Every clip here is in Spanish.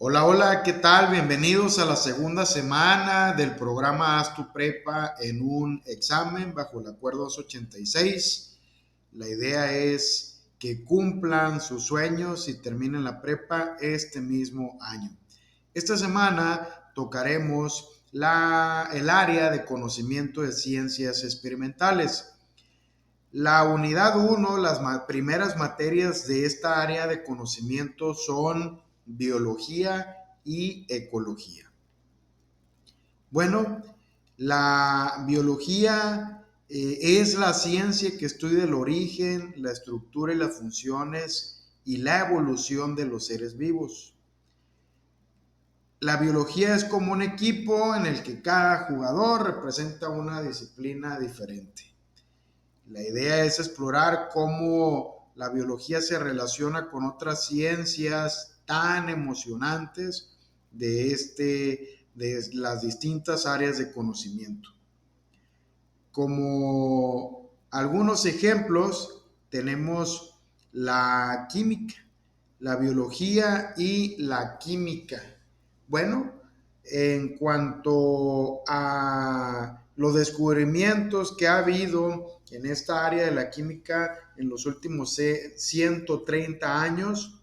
Hola, hola, ¿qué tal? Bienvenidos a la segunda semana del programa Haz tu Prepa en un examen bajo el Acuerdo 286. La idea es que cumplan sus sueños y terminen la prepa este mismo año. Esta semana tocaremos el área de conocimiento de ciencias experimentales. La unidad uno, las primeras materias de esta área de conocimiento son biología y ecología. Bueno, la biología es la ciencia que estudia el origen, la estructura y las funciones y la evolución de los seres vivos. La biología es como un equipo en el que cada jugador representa una disciplina diferente. La idea es explorar cómo la biología se relaciona con otras ciencias tan emocionantes de las distintas áreas de conocimiento. Como algunos ejemplos, tenemos la química, la biología y la química. Bueno, en cuanto a los descubrimientos que ha habido en esta área de la química en los últimos 130 años,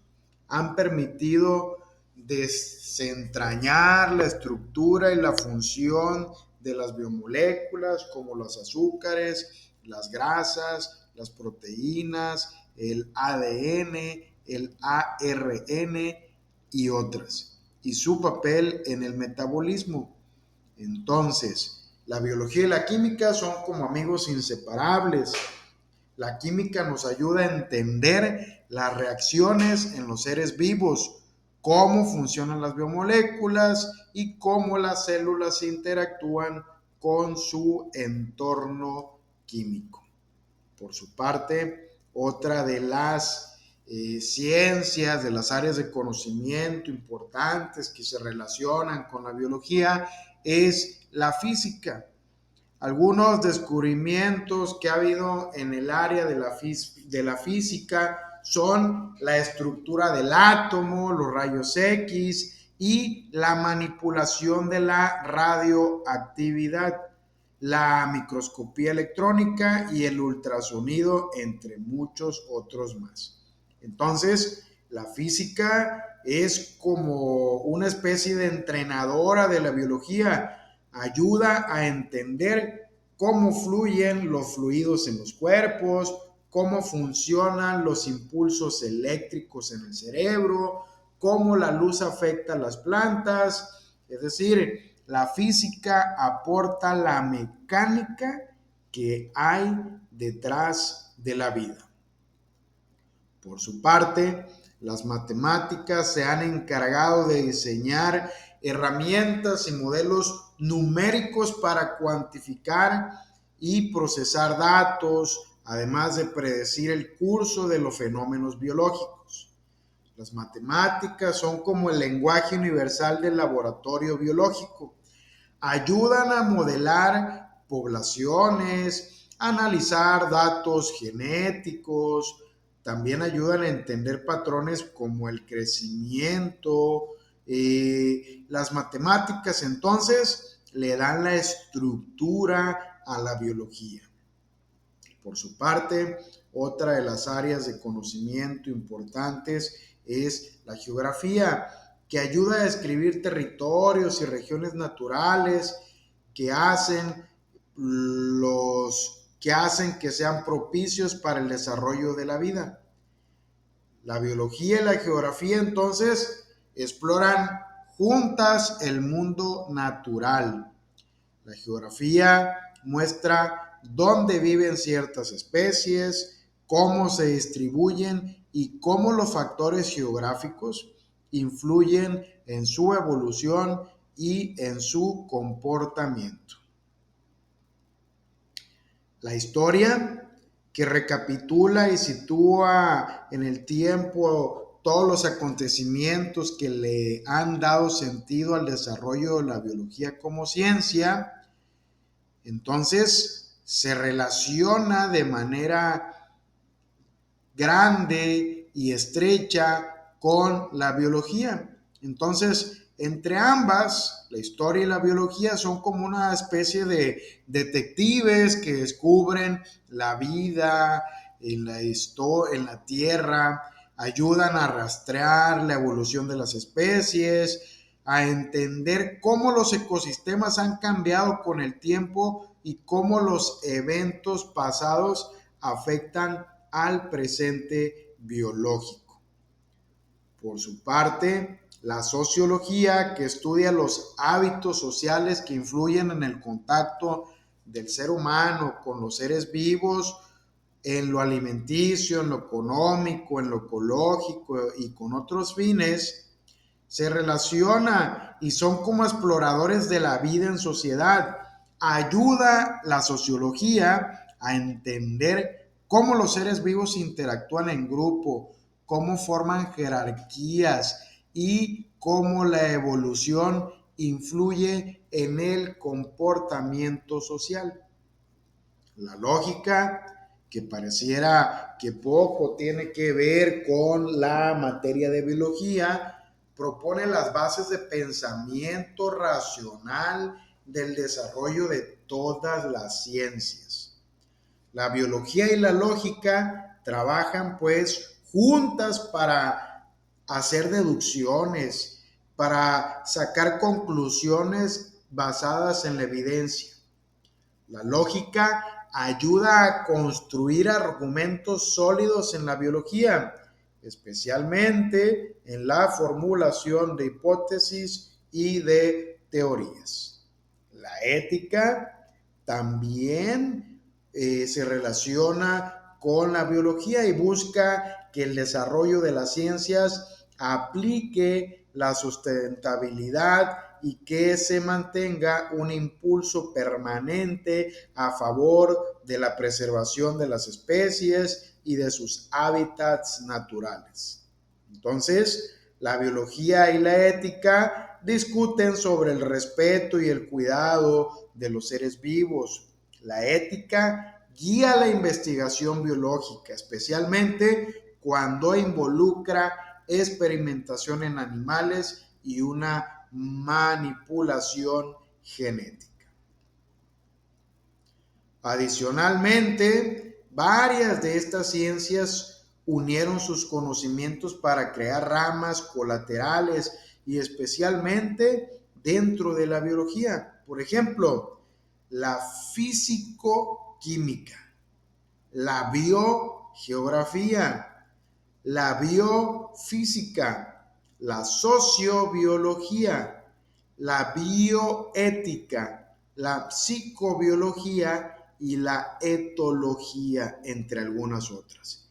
han permitido desentrañar la estructura y la función de las biomoléculas como los azúcares, las grasas, las proteínas, el ADN, el ARN y otras, y su papel en el metabolismo. Entonces, la biología y la química son como amigos inseparables. La química nos ayuda a entender las reacciones en los seres vivos, cómo funcionan las biomoléculas y cómo las células interactúan con su entorno químico. Por su parte, otra de las ciencias, de las áreas de conocimiento importantes que se relacionan con la biología es la física. Algunos descubrimientos que ha habido en el área de la física son la estructura del átomo, los rayos X y la manipulación de la radioactividad, la microscopía electrónica y el ultrasonido, entre muchos otros más. Entonces, la física es como una especie de entrenadora de la biología. Ayuda a entender cómo fluyen los fluidos en los cuerpos, cómo funcionan los impulsos eléctricos en el cerebro, cómo la luz afecta a las plantas. Es decir, la física aporta la mecánica que hay detrás de la vida. Por su parte, las matemáticas se han encargado de diseñar herramientas y modelos numéricos para cuantificar y procesar datos, además de predecir el curso de los fenómenos biológicos. Las matemáticas son como el lenguaje universal del laboratorio biológico. Ayudan a modelar poblaciones, a analizar datos genéticos, también ayudan a entender patrones como el crecimiento. Las matemáticas entonces le dan la estructura a la biología. Por su parte, otra de las áreas de conocimiento importantes es la geografía, que ayuda a describir territorios y regiones naturales que hacen que sean propicios para el desarrollo de la vida. La biología y la geografía entonces exploran juntas el mundo natural. La geografía muestra dónde viven ciertas especies, cómo se distribuyen y cómo los factores geográficos influyen en su evolución y en su comportamiento. La historia, que recapitula y sitúa en el tiempo todos los acontecimientos que le han dado sentido al desarrollo de la biología como ciencia, entonces se relaciona de manera grande y estrecha con la biología. Entonces, entre ambas, la historia y la biología son como una especie de detectives que descubren la vida en la Tierra, ayudan a rastrear la evolución de las especies, a entender cómo los ecosistemas han cambiado con el tiempo y cómo los eventos pasados afectan al presente biológico. Por su parte, la sociología, que estudia los hábitos sociales que influyen en el contacto del ser humano con los seres vivos, en lo alimenticio, en lo económico, en lo ecológico y con otros fines, se relaciona y son como exploradores de la vida en sociedad. Ayuda la sociología a entender cómo los seres vivos interactúan en grupo, cómo forman jerarquías y cómo la evolución influye en el comportamiento social. La lógica, que pareciera que poco tiene que ver con la materia de biología, propone las bases de pensamiento racional del desarrollo de todas las ciencias. La biología y la lógica trabajan pues juntas para hacer deducciones, para sacar conclusiones basadas en la evidencia. La lógica ayuda a construir argumentos sólidos en la biología, especialmente en la formulación de hipótesis y de teorías. La ética también se relaciona con la biología y busca que el desarrollo de las ciencias aplique la sustentabilidad y que se mantenga un impulso permanente a favor de la preservación de las especies y de sus hábitats naturales. Entonces, la biología y la ética discuten sobre el respeto y el cuidado de los seres vivos. La ética guía la investigación biológica, especialmente cuando involucra experimentación en animales y una manipulación genética. Adicionalmente, varias de estas ciencias unieron sus conocimientos para crear ramas colaterales y especialmente dentro de la biología. Por ejemplo, la físico-química, la biogeografía, la biofísica, la sociobiología, la bioética, la psicobiología y la etología, entre algunas otras.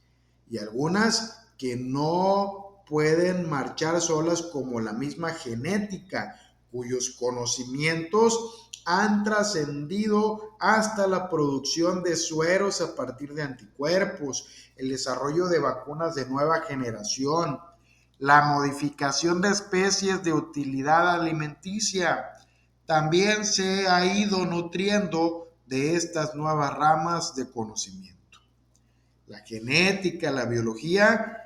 Y algunas que no pueden marchar solas, como la misma genética, cuyos conocimientos han trascendido hasta la producción de sueros a partir de anticuerpos, el desarrollo de vacunas de nueva generación, la modificación de especies de utilidad alimenticia. También se ha ido nutriendo de estas nuevas ramas de conocimiento. La genética, la biología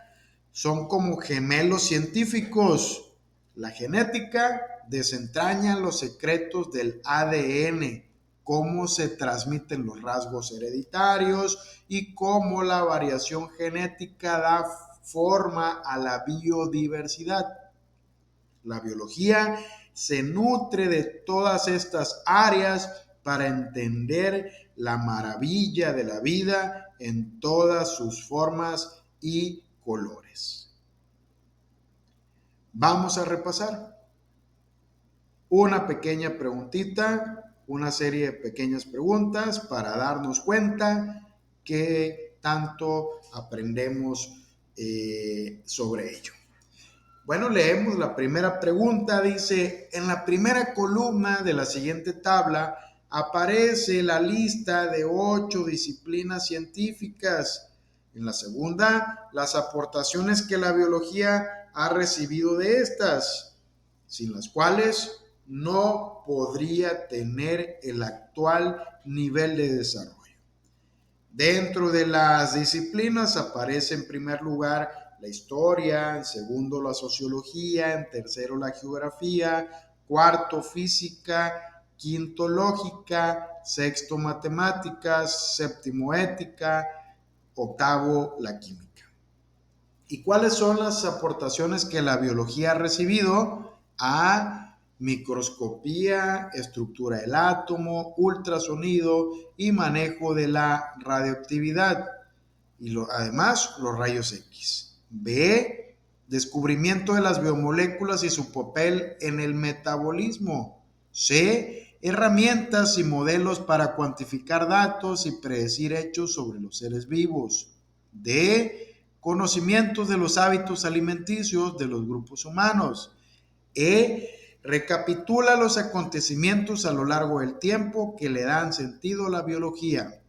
son como gemelos científicos. La genética desentraña los secretos del ADN, cómo se transmiten los rasgos hereditarios y cómo la variación genética da forma a la biodiversidad. La biología se nutre de todas estas áreas para entender la maravilla de la vida en todas sus formas y colores. Vamos a repasar una pequeña preguntita, una serie de pequeñas preguntas para darnos cuenta que tanto aprendemos sobre ello. Bueno, leemos la primera pregunta. Dice: en la primera columna de la siguiente tabla aparece la lista de 8 disciplinas científicas. En la segunda, las aportaciones que la biología ha recibido de estas, sin las cuales no podría tener el actual nivel de desarrollo. Dentro de las disciplinas aparece en primer lugar la historia, en segundo la sociología, en tercero la geografía, cuarto física, quinto lógica, sexto matemáticas, séptimo ética, octavo la química. ¿Y cuáles son las aportaciones que la biología ha recibido? A microscopía, estructura del átomo, ultrasonido y manejo de la radioactividad. Y además los rayos X. B, descubrimiento de las biomoléculas y su papel en el metabolismo. C, herramientas y modelos para cuantificar datos y predecir hechos sobre los seres vivos. D, conocimientos de los hábitos alimenticios de los grupos humanos. E, recapitula los acontecimientos a lo largo del tiempo que le dan sentido a la biología.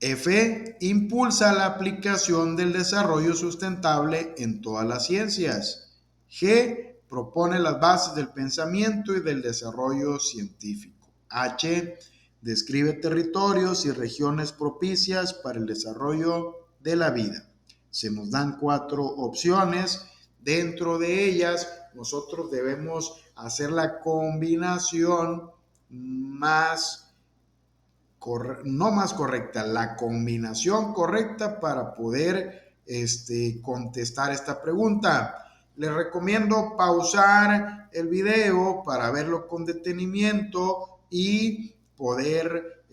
F, impulsa la aplicación del desarrollo sustentable en todas las ciencias. G, propone las bases del pensamiento y del desarrollo científico. H, describe territorios y regiones propicias para el desarrollo de la vida. Se nos dan 4 opciones. Dentro de ellas, nosotros debemos hacer la combinación no más correcta, la combinación correcta para poder contestar esta pregunta. Les recomiendo pausar el video para verlo con detenimiento y poder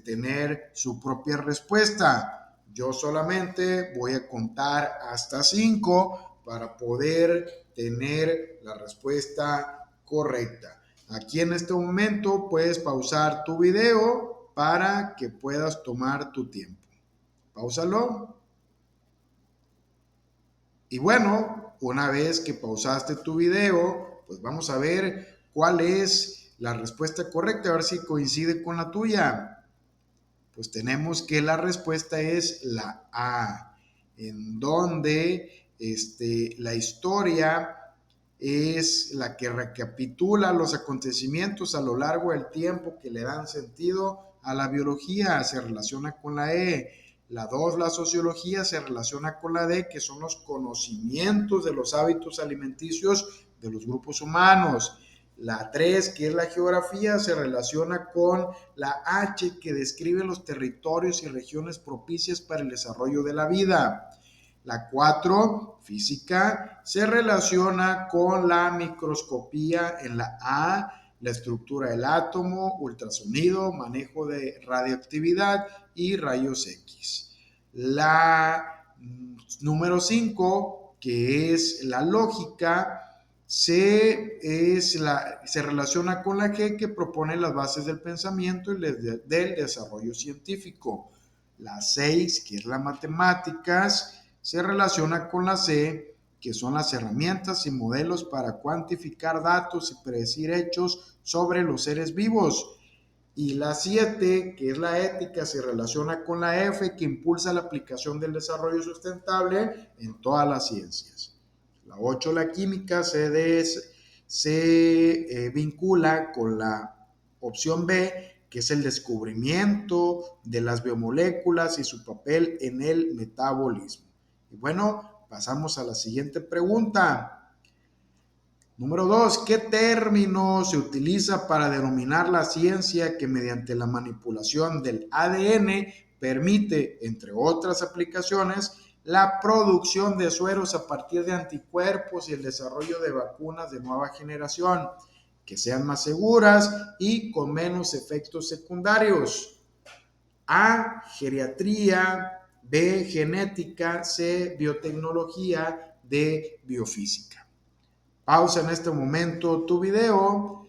tener su propia respuesta. Yo solamente voy a contar hasta 5 para poder tener la respuesta correcta. Aquí en este momento puedes pausar tu video para que puedas tomar tu tiempo. Páusalo. Y bueno, una vez que pausaste tu video, pues vamos a ver cuál es la respuesta correcta, a ver si coincide con la tuya. Pues tenemos que la respuesta es la A, en donde la historia es la que recapitula los acontecimientos a lo largo del tiempo que le dan sentido a la biología, se relaciona con la E. La 2, la sociología, se relaciona con la D, que son los conocimientos de los hábitos alimenticios de los grupos humanos. La 3, que es la geografía, se relaciona con la H, que describe los territorios y regiones propicias para el desarrollo de la vida. La 4, física, se relaciona con la microscopía en la A, la estructura del átomo, ultrasonido, manejo de radioactividad y rayos X. La número 5, que es la lógica, se relaciona con la G, que propone las bases del pensamiento y del desarrollo científico. La 6, que es la matemáticas, se relaciona con la C, que son las herramientas y modelos para cuantificar datos y predecir hechos sobre los seres vivos. Y la 7, que es la ética, se relaciona con la F, que impulsa la aplicación del desarrollo sustentable en todas las ciencias. La 8, la química, se vincula con la opción B, que es el descubrimiento de las biomoléculas y su papel en el metabolismo. Y bueno, pasamos a la siguiente pregunta. Número 2, ¿qué término se utiliza para denominar la ciencia que mediante la manipulación del ADN permite, entre otras aplicaciones, la producción de sueros a partir de anticuerpos y el desarrollo de vacunas de nueva generación que sean más seguras y con menos efectos secundarios? A, geriatría; B, genética; C, biotecnología; D, biofísica. Pausa en este momento tu video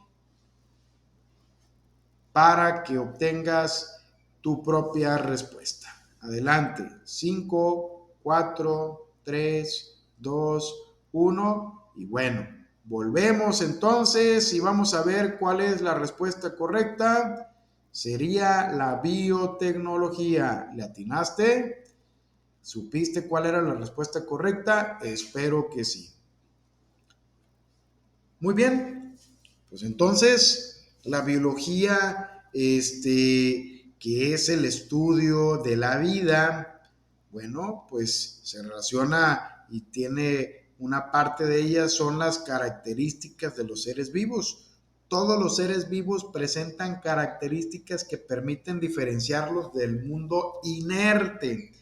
para que obtengas tu propia respuesta. Adelante. 5, 4, 3, 2, 1. Y bueno, volvemos entonces y vamos a ver cuál es la respuesta correcta. Sería la biotecnología. ¿Le atinaste? ¿Supiste cuál era la respuesta correcta? Espero que sí. Muy bien, pues entonces la biología, que es el estudio de la vida, Bueno, pues se relaciona y tiene una parte de ellas son las características de los seres vivos. Todos los seres vivos presentan características que permiten diferenciarlos del mundo inerte,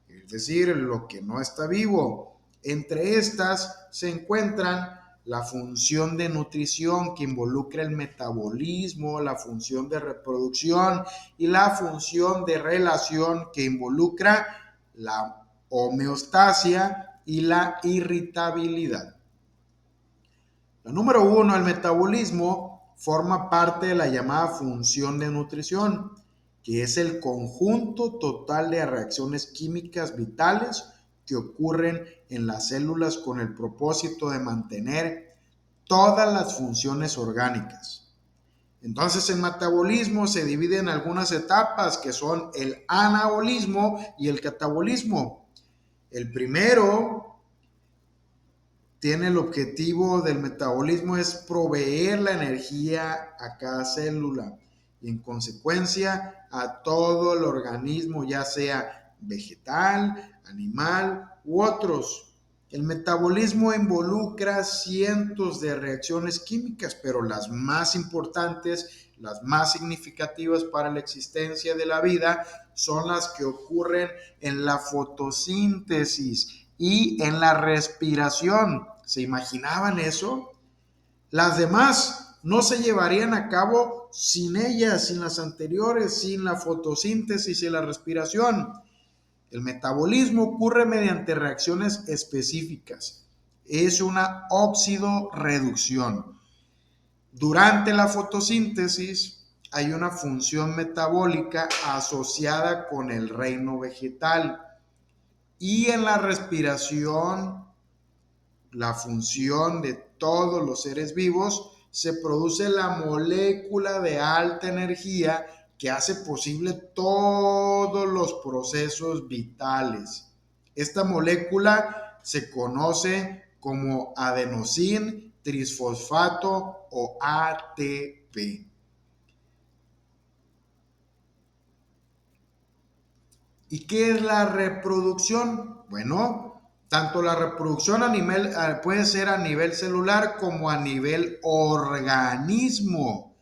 es decir, lo que no está vivo. Entre estas se encuentran la función de nutrición, que involucra el metabolismo, la función de reproducción y la función de relación, que involucra la homeostasia y la irritabilidad. La número 1, el metabolismo, forma parte de la llamada función de nutrición, que es el conjunto total de reacciones químicas vitales que ocurren en las células con el propósito de mantener todas las funciones orgánicas. Entonces el metabolismo se divide en algunas etapas que son el anabolismo y el catabolismo. El primero tiene el objetivo del metabolismo es proveer la energía a cada célula y en consecuencia a todo el organismo, ya sea vegetal, animal u otros. El metabolismo involucra cientos de reacciones químicas, pero las más importantes, las más significativas para la existencia de la vida son las que ocurren en la fotosíntesis y en la respiración. ¿Se imaginaban eso? Las demás no se llevarían a cabo sin ellas, sin las anteriores, sin la fotosíntesis y la respiración. El metabolismo ocurre mediante reacciones específicas. Es una óxido-reducción. Durante la fotosíntesis hay una función metabólica asociada con el reino vegetal y en la respiración la función de todos los seres vivos, se produce la molécula de alta energía que hace posible todos los procesos vitales. Esta molécula se conoce como adenosín trisfosfato o ATP. ¿Y qué es la reproducción? Bueno, tanto la reproducción puede ser a nivel celular como a nivel organismo.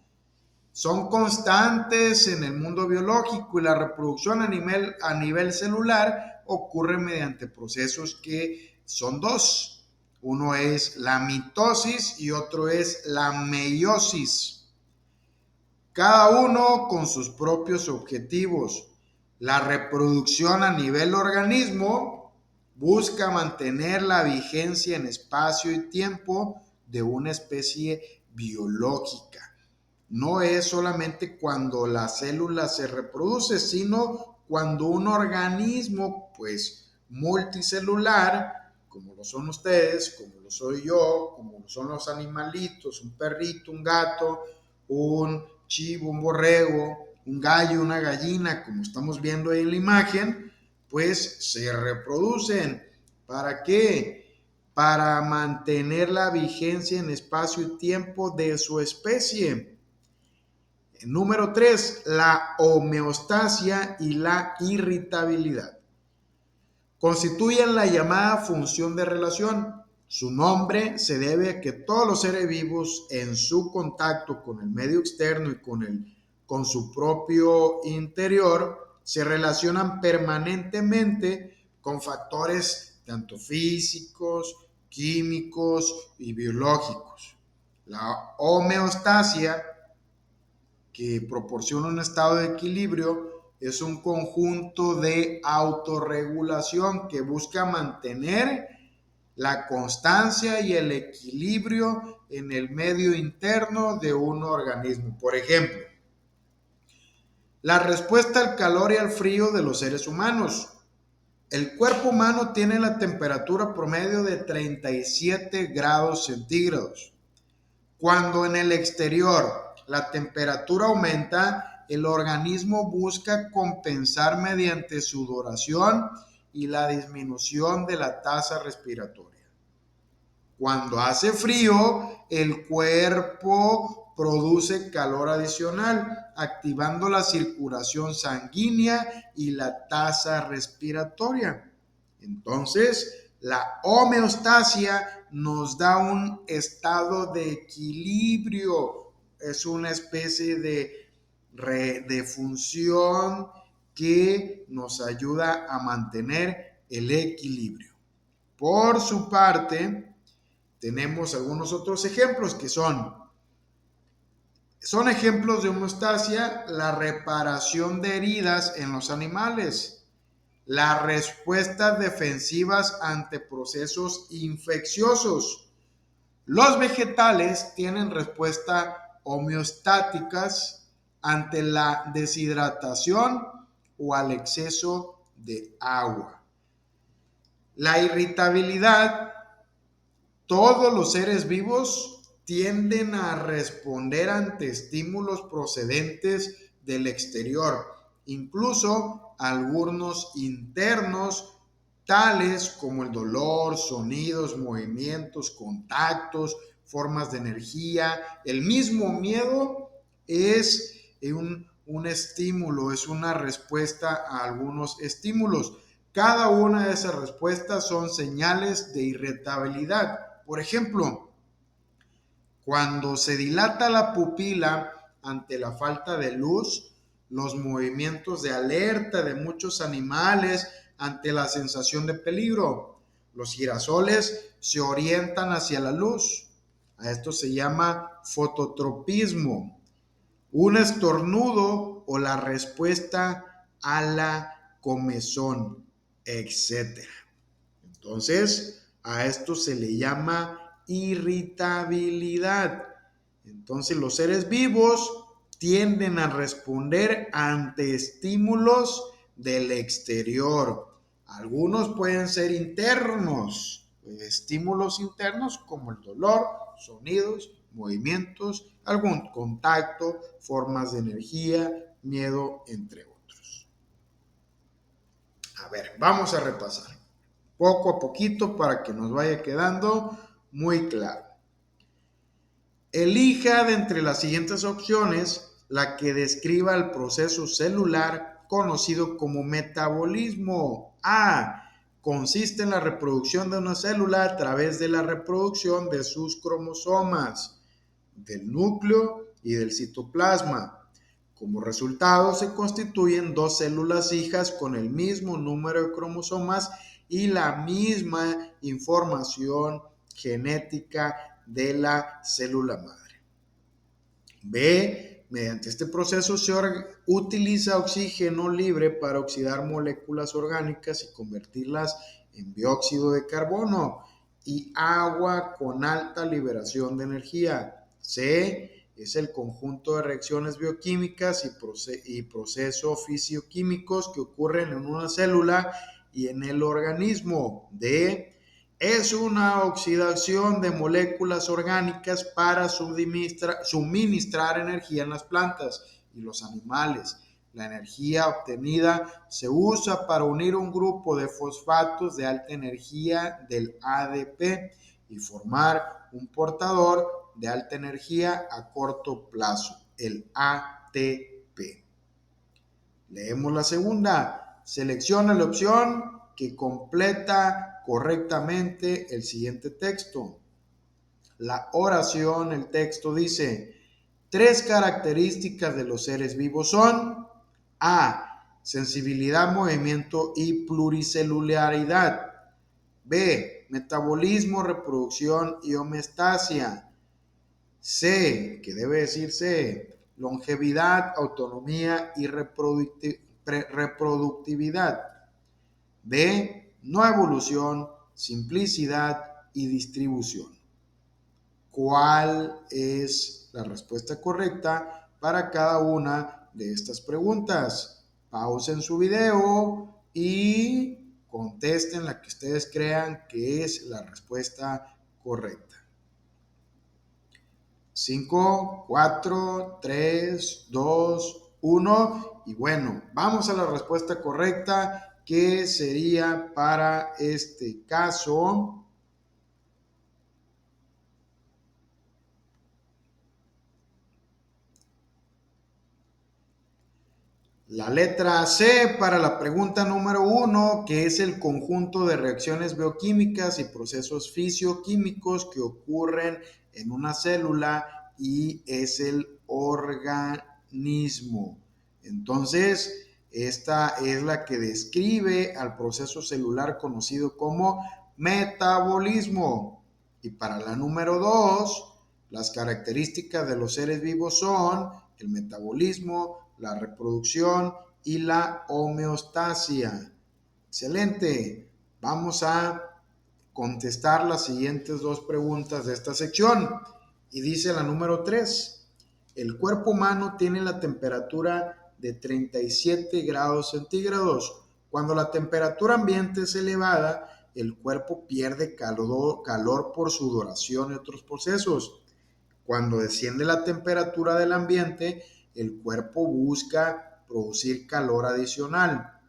Son constantes en el mundo biológico y la reproducción a nivel celular ocurre mediante procesos que son dos. Uno es la mitosis y otro es la meiosis. Cada uno con sus propios objetivos. La reproducción a nivel organismo busca mantener la vigencia en espacio y tiempo de una especie biológica. No es solamente cuando la célula se reproduce, sino cuando un organismo, pues, multicelular, como lo son ustedes, como lo soy yo, como lo son los animalitos, un perrito, un gato, un chivo, un borrego, un gallo, una gallina, como estamos viendo ahí en la imagen, pues se reproducen. ¿Para qué? Para mantener la vigencia en espacio y tiempo de su especie. Número 3, la homeostasia y la irritabilidad. Constituyen la llamada función de relación. Su nombre se debe a que todos los seres vivos en su contacto con el medio externo y con su propio interior se relacionan permanentemente con factores tanto físicos, químicos y biológicos. La homeostasia, que proporciona un estado de equilibrio, es un conjunto de autorregulación que busca mantener la constancia y el equilibrio en el medio interno de un organismo. Por ejemplo, la respuesta al calor y al frío de los seres humanos. El cuerpo humano tiene la temperatura promedio de 37 grados centígrados. Cuando en el exterior la temperatura aumenta, el organismo busca compensar mediante sudoración y la disminución de la tasa respiratoria. Cuando hace frío, el cuerpo produce calor adicional, activando la circulación sanguínea y la tasa respiratoria. Entonces, la homeostasia nos da un estado de equilibrio, es una especie de función que nos ayuda a mantener el equilibrio. Por su parte, tenemos algunos otros ejemplos que son ejemplos de homeostasia: la reparación de heridas en los animales, las respuestas defensivas ante procesos infecciosos. Los vegetales tienen respuestas homeostáticas ante la deshidratación o al exceso de agua. La irritabilidad: todos los seres vivos tienden a responder ante estímulos procedentes del exterior, incluso algunos internos, tales como el dolor, sonidos, movimientos, contactos, formas de energía. El mismo miedo es un estímulo, es una respuesta a algunos estímulos. Cada una de esas respuestas son señales de irritabilidad. Por ejemplo, cuando se dilata la pupila ante la falta de luz, los movimientos de alerta de muchos animales ante la sensación de peligro. Los girasoles se orientan hacia la luz. A esto se llama fototropismo. Un estornudo o la respuesta a la comezón, etc. Entonces, a esto se le llama irritabilidad. Entonces, los seres vivos tienden a responder ante estímulos del exterior. Algunos pueden ser internos, estímulos internos como el dolor, sonidos, movimientos, algún contacto, formas de energía, miedo, entre otros. A ver, vamos a repasar poco a poquito para que nos vaya quedando muy claro. Elija de entre las siguientes opciones la que describa el proceso celular conocido como metabolismo. A. Consiste en la reproducción de una célula a través de la reproducción de sus cromosomas, del núcleo y del citoplasma. Como resultado, se constituyen dos células hijas con el mismo número de cromosomas y la misma información genética de la célula madre. B. Mediante este proceso se utiliza oxígeno libre para oxidar moléculas orgánicas y convertirlas en dióxido de carbono y agua con alta liberación de energía. C. Es el conjunto de reacciones bioquímicas y procesos físico-químicos que ocurren en una célula y en el organismo. D. Es una oxidación de moléculas orgánicas para suministrar energía en las plantas y los animales. La energía obtenida se usa para unir un grupo de fosfatos de alta energía del ADP y formar un portador de alta energía a corto plazo, el ATP. Leemos la segunda. Selecciona la opción que completa correctamente el siguiente texto. La oración, el texto dice: 3 características de los seres vivos son: A. Sensibilidad, movimiento y pluricelularidad. B. Metabolismo, reproducción y homeostasia. C. ¿Qué debe decir C? Longevidad, autonomía y reproductividad. D. No evolución, simplicidad y distribución. ¿Cuál es la respuesta correcta para cada una de estas preguntas? Pausen su video y contesten la que ustedes crean que es la respuesta correcta. 5, 4, 3, 2, 1. Y bueno, vamos a la respuesta correcta, que sería para este caso La letra C para la pregunta número 1, que es el conjunto de reacciones bioquímicas y procesos fisioquímicos que ocurren en una célula y es el organismo. Entonces, esta es la que describe al proceso celular conocido como metabolismo. Y para la número 2, las características de los seres vivos son el metabolismo, la reproducción y la homeostasia. Excelente. Vamos a contestar las siguientes dos preguntas de esta sección. Y dice la número 3. El cuerpo humano tiene la temperatura de 37 grados centígrados. Cuando la temperatura ambiente es elevada, el cuerpo pierde calor por sudoración y otros procesos. Cuando desciende la temperatura del ambiente, el cuerpo busca producir calor adicional.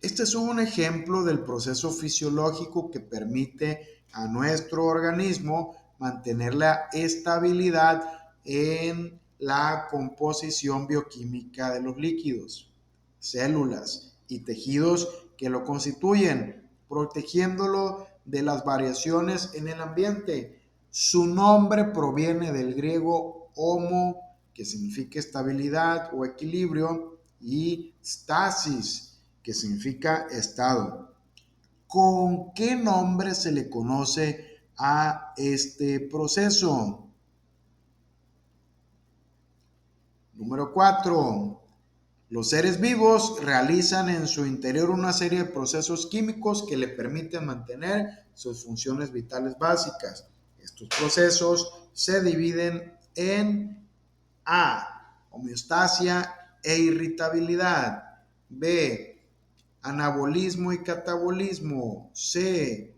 Este es un ejemplo del proceso fisiológico que permite a nuestro organismo mantener la estabilidad en la composición bioquímica de los líquidos, células y tejidos que lo constituyen, protegiéndolo de las variaciones en el ambiente. Su nombre proviene del griego homo, que significa estabilidad o equilibrio, y stasis, que significa estado. ¿Con qué nombre se le conoce a este proceso? Número 4. Los seres vivos realizan en su interior una serie de procesos químicos que le permiten mantener sus funciones vitales básicas. Estos procesos se dividen en A, homeostasia e irritabilidad; B, anabolismo y catabolismo; C,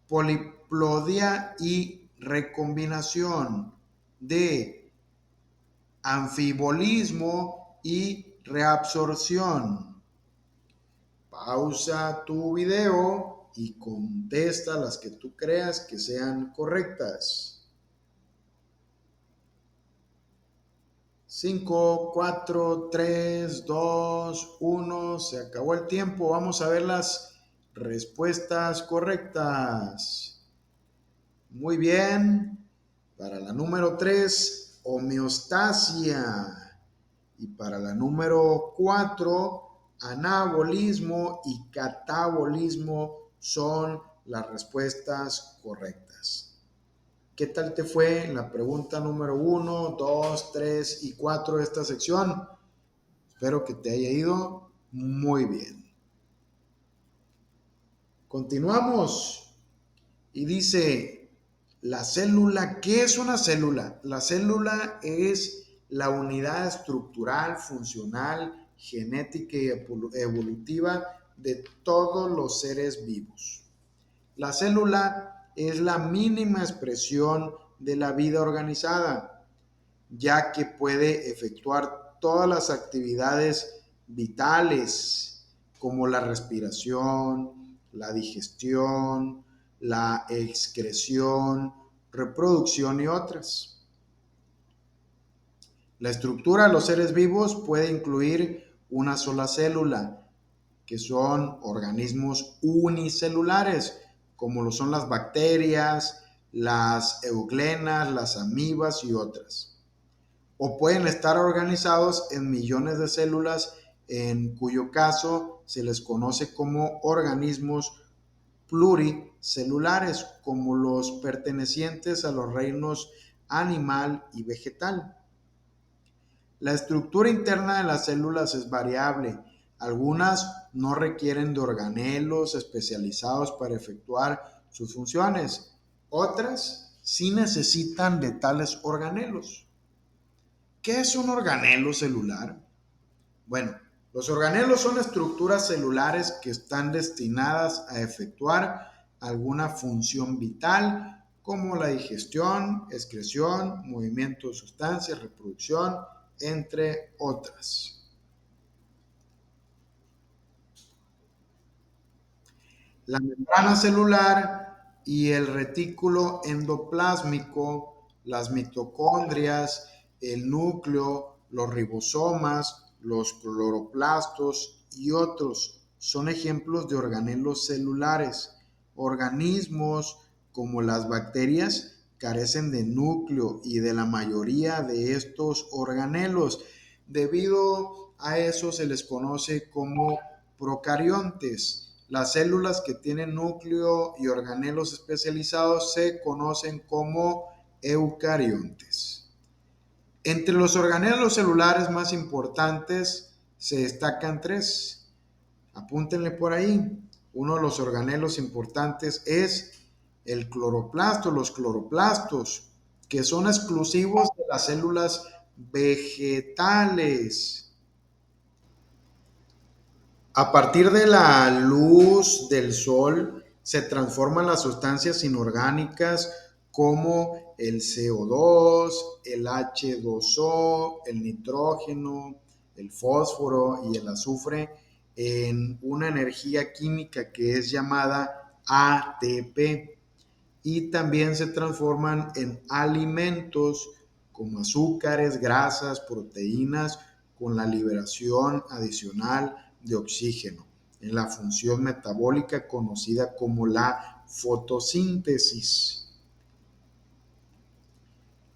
poliploidía y recombinación; D, anfibolismo y reabsorción. Pausa tu video y contesta las que tú creas que sean correctas. 5, 4, 3, 2, 1. Se acabó el tiempo. Vamos a ver las respuestas correctas. Muy bien. Para la número 3, homeostasia. Y para la número 4, anabolismo y catabolismo son las respuestas correctas. ¿Qué tal te fue en la pregunta número 1, 2, 3 y 4 de esta sección? Espero que te haya ido muy bien. Continuamos. Y dice, la célula, ¿qué es una célula? La célula es la unidad estructural, funcional, genética y evolutiva de todos los seres vivos. La célula es la mínima expresión de la vida organizada, ya que puede efectuar todas las actividades vitales como la respiración, la digestión, la excreción, reproducción y otras. La estructura de los seres vivos puede incluir una sola célula, que son organismos unicelulares, como lo son las bacterias, las euglenas, las amibas y otras. O pueden estar organizados en millones de células, en cuyo caso se les conoce como organismos pluricelulares, como los pertenecientes a los reinos animal y vegetal. La estructura interna de las células es variable. Algunas no requieren de organelos especializados para efectuar sus funciones. Otras sí necesitan de tales organelos. ¿Qué es un organelo celular? Bueno, los organelos son estructuras celulares que están destinadas a efectuar alguna función vital, como la digestión, excreción, movimiento de sustancias, reproducción, entre otras. La membrana celular y el retículo endoplásmico, las mitocondrias, el núcleo, los ribosomas, los cloroplastos y otros son ejemplos de organelos celulares. Organismos como las bacterias carecen de núcleo y de la mayoría de estos organelos. Debido a eso se les conoce como procariontes. Las células que tienen núcleo y organelos especializados se conocen como eucariontes. Entre los organelos celulares más importantes se destacan tres. Apúntenle por ahí. Uno de los organelos importantes es el cloroplasto, los cloroplastos, que son exclusivos de las células vegetales. A partir de la luz del sol se transforman las sustancias inorgánicas como el CO2, el H2O, el nitrógeno, el fósforo y el azufre en una energía química que es llamada ATP, y también se transforman en alimentos como azúcares, grasas, proteínas, con la liberación adicional de oxígeno en la función metabólica conocida como la fotosíntesis.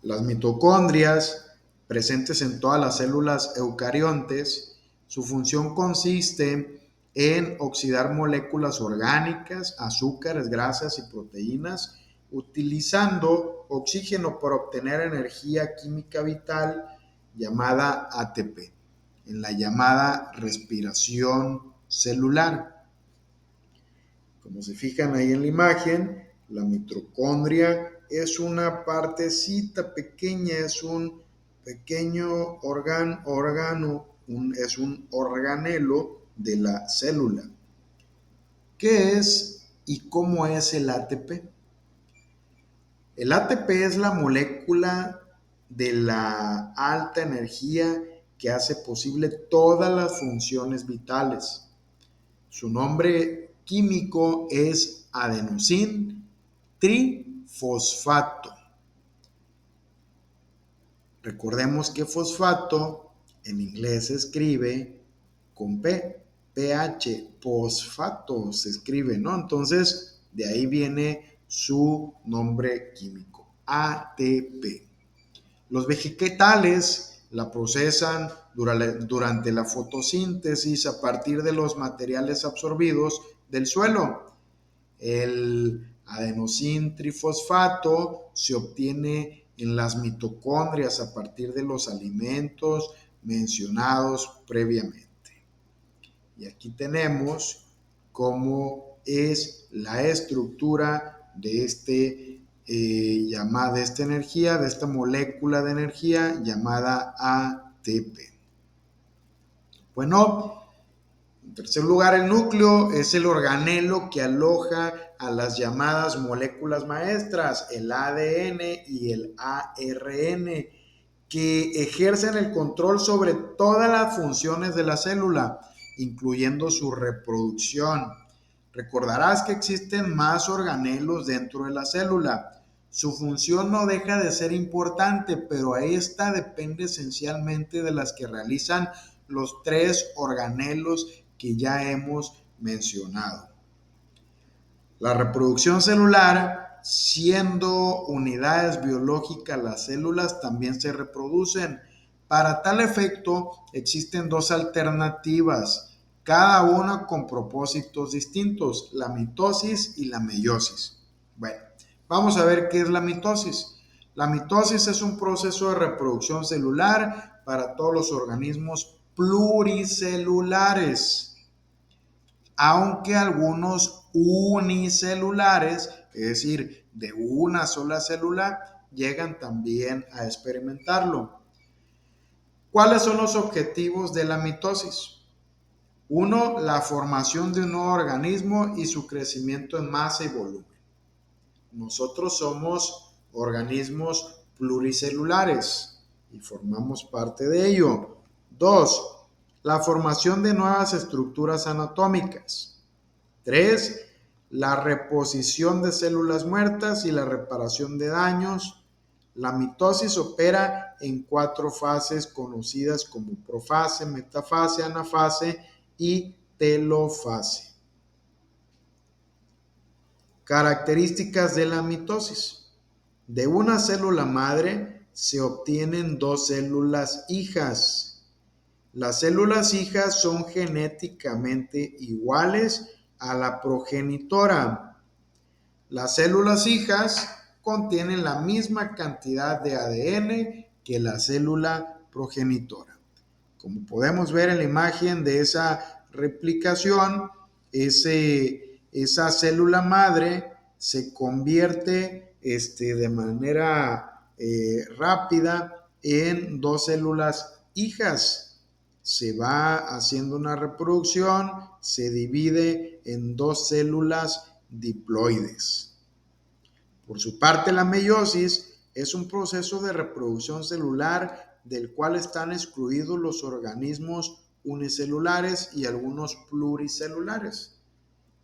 Las mitocondrias, presentes en todas las células eucariontes, su función consiste en oxidar moléculas orgánicas, azúcares, grasas y proteínas, utilizando oxígeno para obtener energía química vital llamada ATP, en la llamada respiración celular. Como se fijan ahí en la imagen, la mitocondria es una partecita pequeña, es un pequeño es un organelo de la célula. ¿Qué es y cómo es el ATP? El ATP es la molécula de la alta energía que hace posible todas las funciones vitales. Su nombre químico es adenosín trifosfato. Recordemos que fosfato en inglés se escribe con pH, fosfato se escribe, ¿no? Entonces, de ahí viene su nombre químico, ATP. Los vegetales la procesan durante la fotosíntesis a partir de los materiales absorbidos del suelo. El adenosín trifosfato se obtiene en las mitocondrias a partir de los alimentos mencionados previamente. Y aquí tenemos cómo es la estructura de de esta energía, de esta molécula de energía llamada ATP. Bueno, en tercer lugar, el núcleo es el organelo que aloja a las llamadas moléculas maestras, el ADN y el ARN, que ejercen el control sobre todas las funciones de la célula, incluyendo su reproducción. Recordarás que existen más organelos dentro de la célula. Su función no deja de ser importante, pero esta depende esencialmente de las que realizan los tres organelos que ya hemos mencionado. La reproducción celular, siendo unidades biológicas, las células también se reproducen. Para tal efecto, existen dos alternativas, cada una con propósitos distintos, la mitosis y la meiosis. Bueno, vamos a ver qué es la mitosis. La mitosis es un proceso de reproducción celular para todos los organismos pluricelulares, aunque algunos unicelulares, es decir, de una sola célula, llegan también a experimentarlo. ¿Cuáles son los objetivos de la mitosis? Uno, la formación de un nuevo organismo y su crecimiento en masa y volumen. Nosotros somos organismos pluricelulares y formamos parte de ello. Dos, la formación de nuevas estructuras anatómicas. 3. La reposición de células muertas y la reparación de daños. La mitosis opera en 4 fases conocidas como profase, metafase, anafase y telofase. Características de la mitosis. De una célula madre se obtienen 2 células hijas. Las células hijas son genéticamente iguales a la progenitora. Las células hijas contienen la misma cantidad de ADN que la célula progenitora. Como podemos ver en la imagen de esa replicación, esa célula madre se convierte de manera rápida en 2 células hijas. Se va haciendo una reproducción, se divide en 2 células diploides. Por su parte, la meiosis es un proceso de reproducción celular del cual están excluidos los organismos unicelulares y algunos pluricelulares.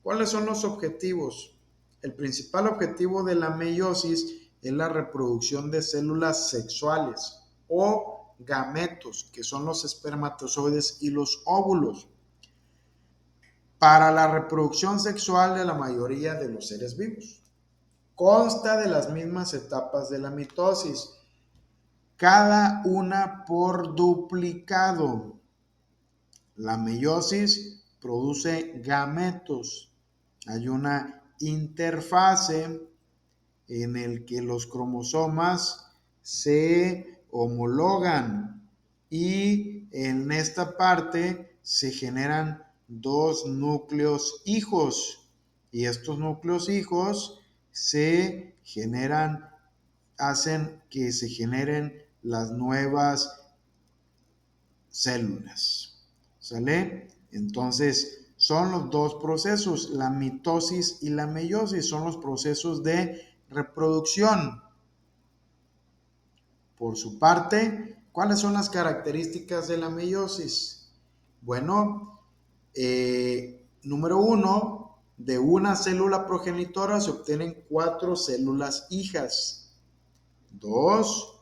¿Cuáles son los objetivos? El principal objetivo de la meiosis es la reproducción de células sexuales o gametos, que son los espermatozoides y los óvulos, para la reproducción sexual de la mayoría de los seres vivos. Consta de las mismas etapas de la mitosis, cada una por duplicado. La meiosis produce gametos. Hay una interfase en el que los cromosomas se homologan y en esta parte se generan 2 núcleos hijos y estos núcleos hijos hacen que se generen las nuevas células. ¿Sale? Entonces, son los 2 procesos, la mitosis y la meiosis, son los procesos de reproducción. Por su parte, ¿cuáles son las características de la meiosis? Bueno, número 1, de una célula progenitora se obtienen 4 células hijas. 2,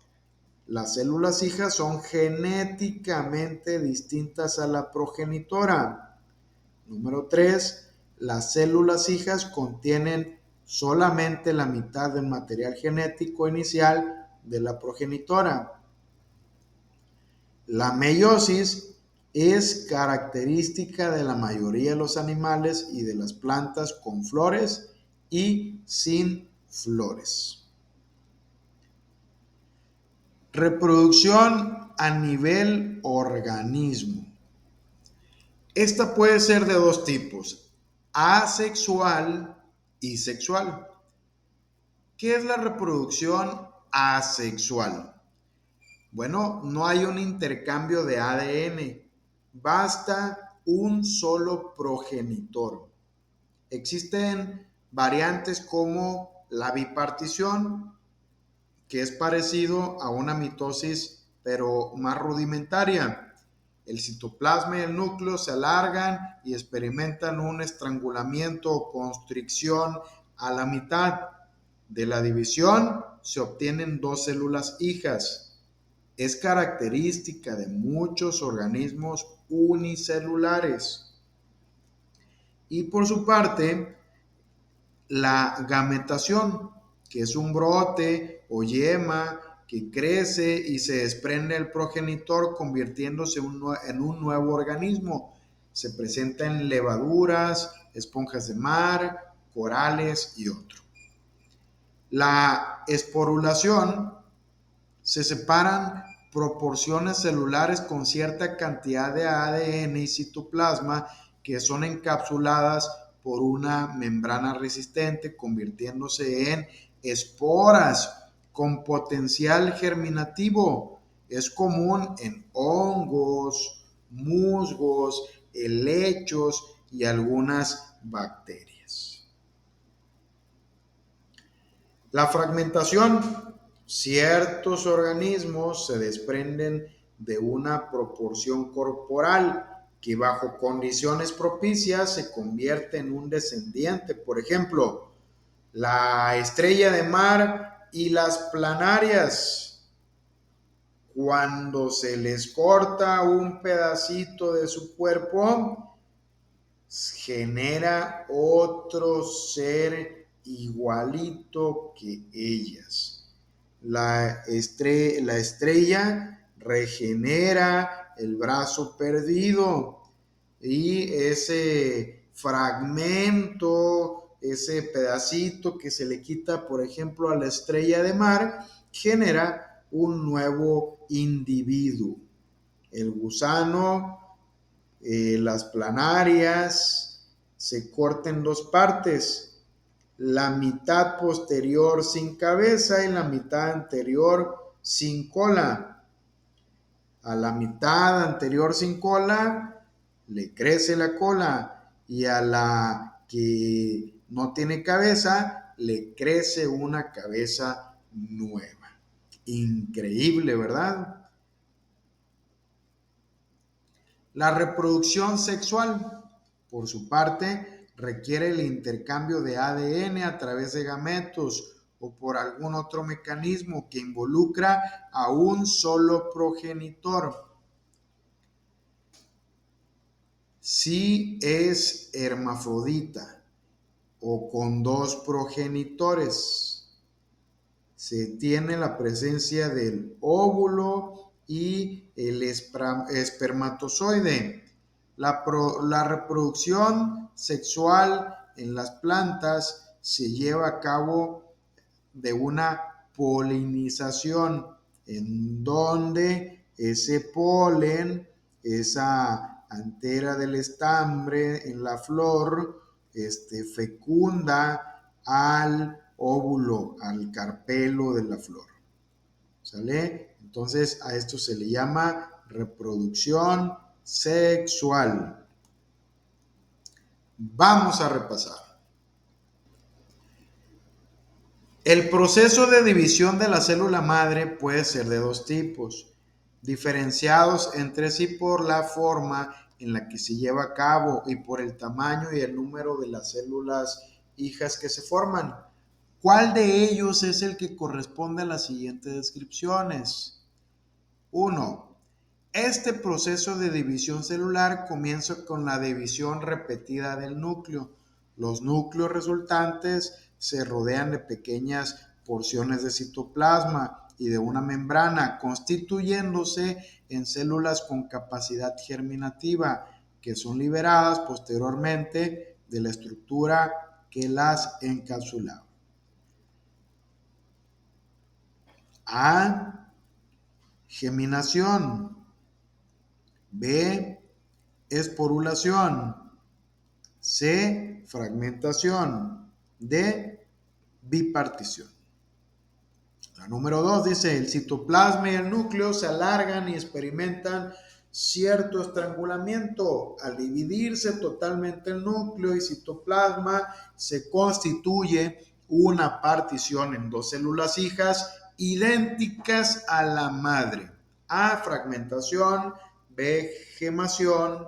las células hijas son genéticamente distintas a la progenitora. Número 3, las células hijas contienen solamente la mitad del material genético inicial de la progenitora. La meiosis es característica de la mayoría de los animales y de las plantas con flores y sin flores. Reproducción a nivel organismo. Esta puede ser de 2 tipos, asexual y sexual. ¿Qué es la reproducción asexual? Bueno, no hay un intercambio de ADN, basta un solo progenitor. Existen variantes como la bipartición, que es parecido a una mitosis, pero más rudimentaria. El citoplasma y el núcleo se alargan y experimentan un estrangulamiento o constricción a la mitad. De la división se obtienen 2 células hijas. Es característica de muchos organismos unicelulares. Y por su parte, la gametación, que es un brote o yema que crece y se desprende el progenitor convirtiéndose en un nuevo organismo. Se presenta en levaduras, esponjas de mar, corales y otro. La esporulación, se separan proporciones celulares con cierta cantidad de ADN y citoplasma que son encapsuladas por una membrana resistente, convirtiéndose en esporas con potencial germinativo. Es común en hongos, musgos, helechos y algunas bacterias. La fragmentación. Ciertos organismos se desprenden de una proporción corporal que bajo condiciones propicias se convierte en un descendiente. Por ejemplo, la estrella de mar Y las planarias, cuando se les corta un pedacito de su cuerpo, genera otro ser igualito que ellas. La estrella regenera el brazo perdido y ese fragmento, ese pedacito que se le quita, por ejemplo, a la estrella de mar, genera un nuevo individuo. El gusano, las planarias, se corta en dos partes, la mitad posterior sin cabeza y la mitad anterior sin cola. A la mitad anterior sin cola le crece la cola y a la que no tiene cabeza le crece una cabeza nueva. Increíble, ¿verdad? La reproducción sexual, por su parte, requiere el intercambio de ADN a través de gametos o por algún otro mecanismo que involucra a un solo progenitor. Si es hermafrodita o con dos progenitores, se tiene la presencia del óvulo y el espermatozoide. La reproducción sexual en las plantas se lleva a cabo de una polinización, en donde ese polen, esa antera del estambre en la flor, fecunda al óvulo, al carpelo de la flor. ¿Sale? Entonces a esto se le llama reproducción sexual. Vamos a repasar. El proceso de división de la célula madre puede ser de dos tipos, diferenciados entre sí por la forma en la que se lleva a cabo y por el tamaño y el número de las células hijas que se forman. ¿Cuál de ellos es el que corresponde a las siguientes descripciones? 1. Este proceso de división celular comienza con la división repetida del núcleo. Los núcleos resultantes se rodean de pequeñas porciones de citoplasma y de una membrana, constituyéndose en células con capacidad germinativa, que son liberadas posteriormente de la estructura que las encapsulaba. A. Geminación. B. Esporulación. C. Fragmentación. D. Bipartición. La número 2 dice, el citoplasma y el núcleo se alargan y experimentan cierto estrangulamiento. Al dividirse totalmente el núcleo y citoplasma, se constituye una partición en dos células hijas idénticas a la madre. A. Fragmentación. B. Gemación.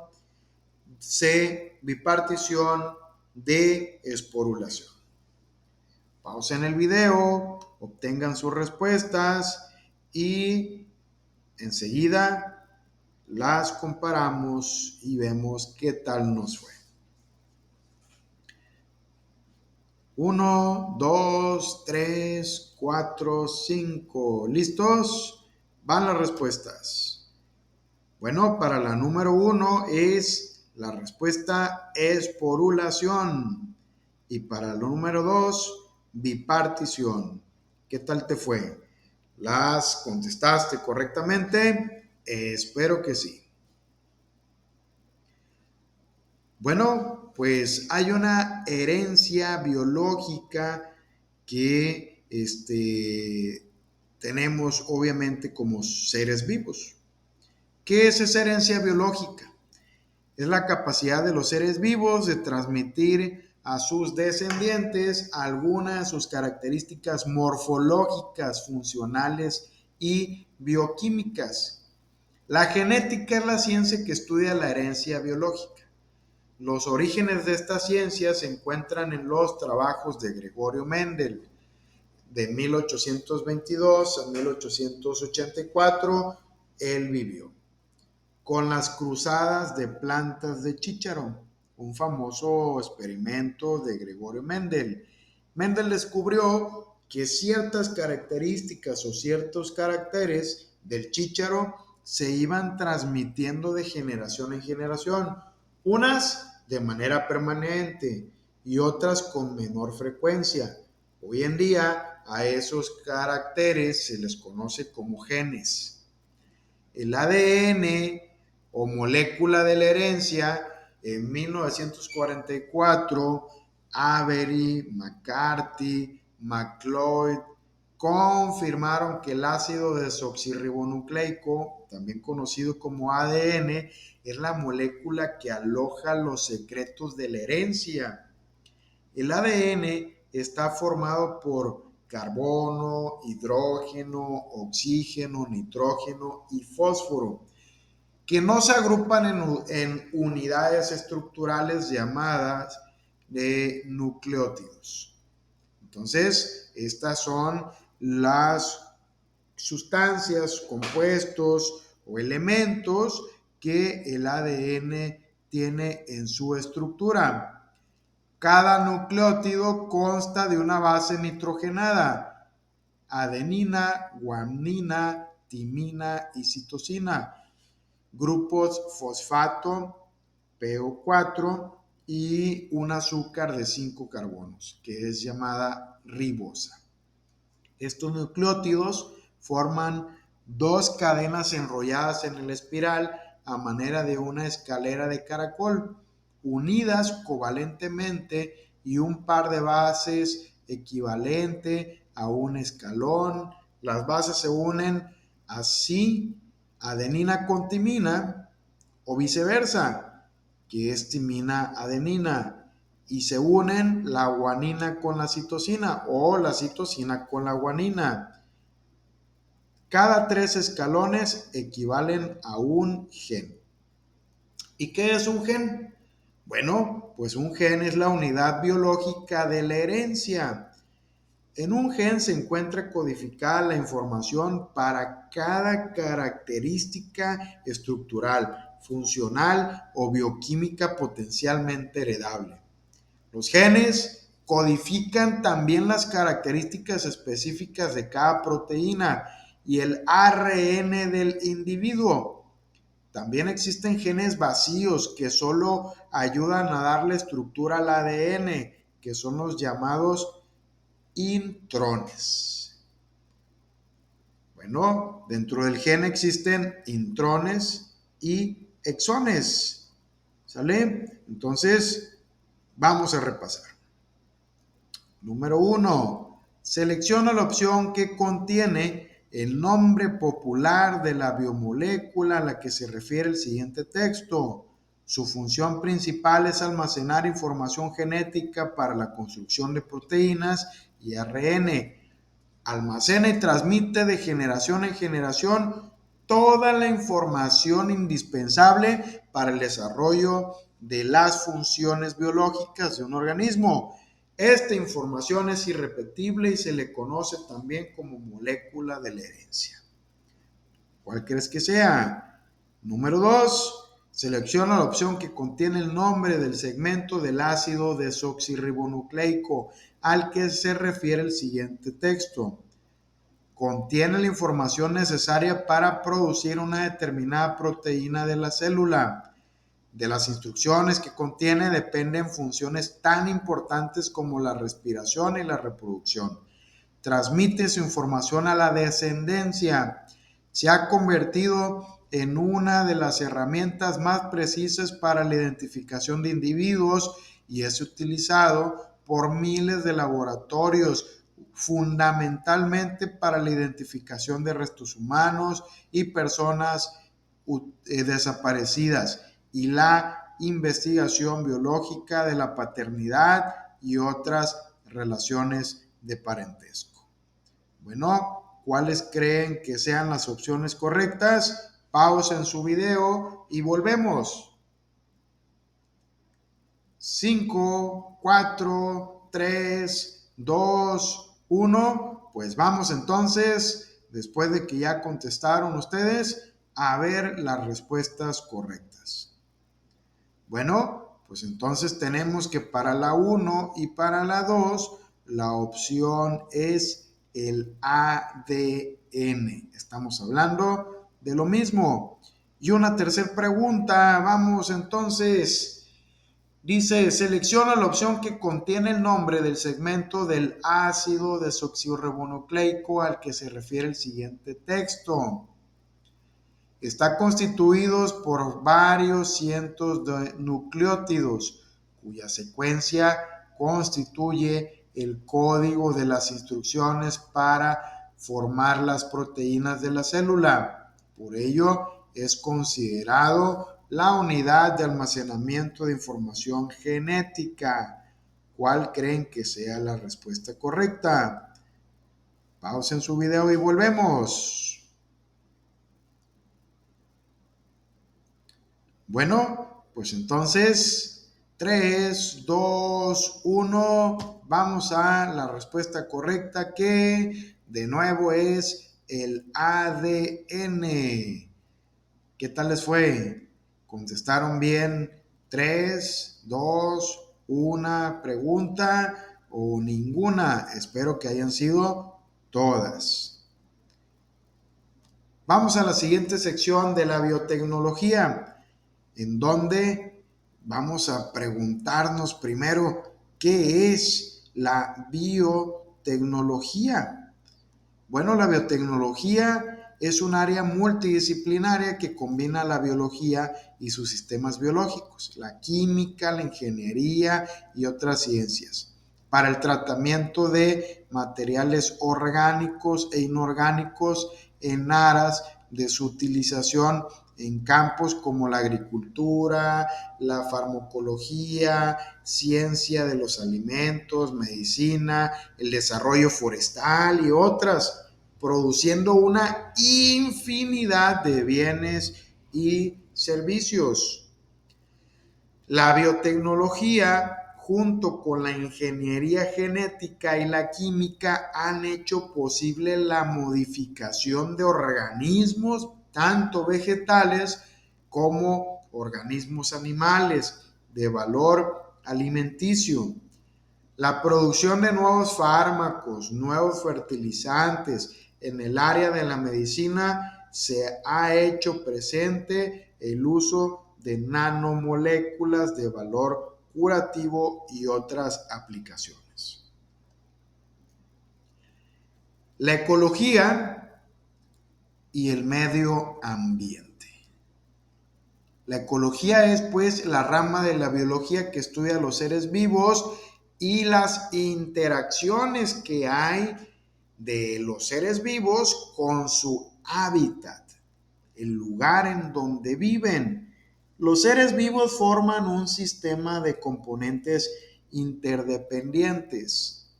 C. Bipartición. D. Esporulación. Pausen el video, obtengan sus respuestas y enseguida las comparamos y vemos qué tal nos fue. 1, 2, 3, 4, 5. ¿Listos? Van las respuestas. Bueno, para la número 1 es la respuesta esporulación. Y para la número 2, bipartición. ¿Qué tal te fue? ¿Las contestaste correctamente? Espero que sí. Bueno, pues hay una herencia biológica que tenemos obviamente como seres vivos. ¿Qué es esa herencia biológica? Es la capacidad de los seres vivos de transmitir a sus descendientes algunas de sus características morfológicas, funcionales y bioquímicas. La genética es la ciencia que estudia la herencia biológica. Los orígenes de esta ciencia se encuentran en los trabajos de Gregorio Mendel. de 1822 a 1884, él vivió. Con las cruzadas de plantas de chícharo, un famoso experimento de Gregorio Mendel. Mendel descubrió que ciertas características o ciertos caracteres del chícharo se iban transmitiendo de generación en generación, unas de manera permanente y otras con menor frecuencia. Hoy en día a esos caracteres se les conoce como genes. El ADN o molécula de la herencia, en 1944, Avery, McCarthy, McLeod confirmaron que el ácido desoxirribonucleico, también conocido como ADN, es la molécula que aloja los secretos de la herencia. El ADN está formado por carbono, hidrógeno, oxígeno, nitrógeno y fósforo, que no se agrupan en unidades estructurales llamadas de nucleótidos. Entonces, estas son las sustancias, compuestos o elementos que el ADN tiene en su estructura. Cada nucleótido consta de una base nitrogenada: adenina, guanina, timina y citosina, grupos fosfato, PO4 y un azúcar de 5 carbonos, que es llamada ribosa. Estos nucleótidos forman dos cadenas enrolladas en el espiral a manera de una escalera de caracol, unidas covalentemente, y un par de bases equivalente a un escalón. Las bases se unen así, adenina con timina o viceversa, que es timina-adenina, y se unen la guanina con la citosina o la citosina con la guanina. Cada 3 escalones equivalen a un gen. ¿Y qué es un gen? Bueno, pues un gen es la unidad biológica de la herencia. En un gen se encuentra codificada la información para cada característica estructural, funcional o bioquímica potencialmente heredable. Los genes codifican también las características específicas de cada proteína y el ARN del individuo. También existen genes vacíos que solo ayudan a darle estructura al ADN, que son los llamados intrones. Bueno, dentro del gen existen intrones y exones. ¿Sale? Entonces, vamos a repasar. Número 1. Selecciona la opción que contiene el nombre popular de la biomolécula a la que se refiere el siguiente texto. Su función principal es almacenar información genética para la construcción de proteínas y ARN. Almacena y transmite de generación en generación toda la información indispensable para el desarrollo de las funciones biológicas de un organismo. Esta información es irrepetible y se le conoce también como molécula de la herencia. ¿Cuál crees que sea? Número 2. Selecciona la opción que contiene el nombre del segmento del ácido desoxirribonucleico al que se refiere el siguiente texto. Contiene la información necesaria para producir una determinada proteína de la célula. De las instrucciones que contiene dependen funciones tan importantes como la respiración y la reproducción. Transmite su información a la descendencia. Se ha convertido en una de las herramientas más precisas para la identificación de individuos y es utilizado por miles de laboratorios, fundamentalmente para la identificación de restos humanos y personas desaparecidas y la investigación biológica de la paternidad y otras relaciones de parentesco. Bueno, ¿cuáles creen que sean las opciones correctas? Pausen su video y volvemos. 5, 4, 3, 2, 1. Pues vamos entonces, después de que ya contestaron ustedes, a ver las respuestas correctas. Bueno, pues entonces tenemos que para la 1 y para la 2, la opción es el ADN. Estamos hablando de lo mismo. Y una tercera pregunta, vamos entonces. Dice, selecciona la opción que contiene el nombre del segmento del ácido desoxirribonucleico al que se refiere el siguiente texto. Está constituidos por varios cientos de nucleótidos, cuya secuencia constituye el código de las instrucciones para formar las proteínas de la célula. Por ello, es considerado la unidad de almacenamiento de información genética. ¿Cuál creen que sea la respuesta correcta? Pausen su video y volvemos. Bueno, pues entonces 3, 2, 1, vamos a la respuesta correcta que de nuevo es el ADN. ¿Qué tal les fue? ¿Contestaron bien? 3, 2, 1 pregunta o ninguna. Espero que hayan sido todas. Vamos a la siguiente sección de la biotecnología, en donde vamos a preguntarnos primero qué es la biotecnología. Bueno, la biotecnología es un área multidisciplinaria que combina la biología y sus sistemas biológicos, la química, la ingeniería y otras ciencias, para el tratamiento de materiales orgánicos e inorgánicos en aras de su utilización en campos como la agricultura, la farmacología, ciencia de los alimentos, medicina, el desarrollo forestal y otras, produciendo una infinidad de bienes y servicios. La biotecnología, junto con la ingeniería genética y la química, han hecho posible la modificación de organismos, tanto vegetales como organismos animales, de valor alimenticio. La producción de nuevos fármacos, nuevos fertilizantes en el área de la medicina se ha hecho presente el uso de nanomoléculas de valor curativo y otras aplicaciones. La ecología y el medio ambiente. La ecología es pues la rama de la biología que estudia los seres vivos y las interacciones que hay de los seres vivos con su hábitat, el lugar en donde viven. Los seres vivos forman un sistema de componentes interdependientes,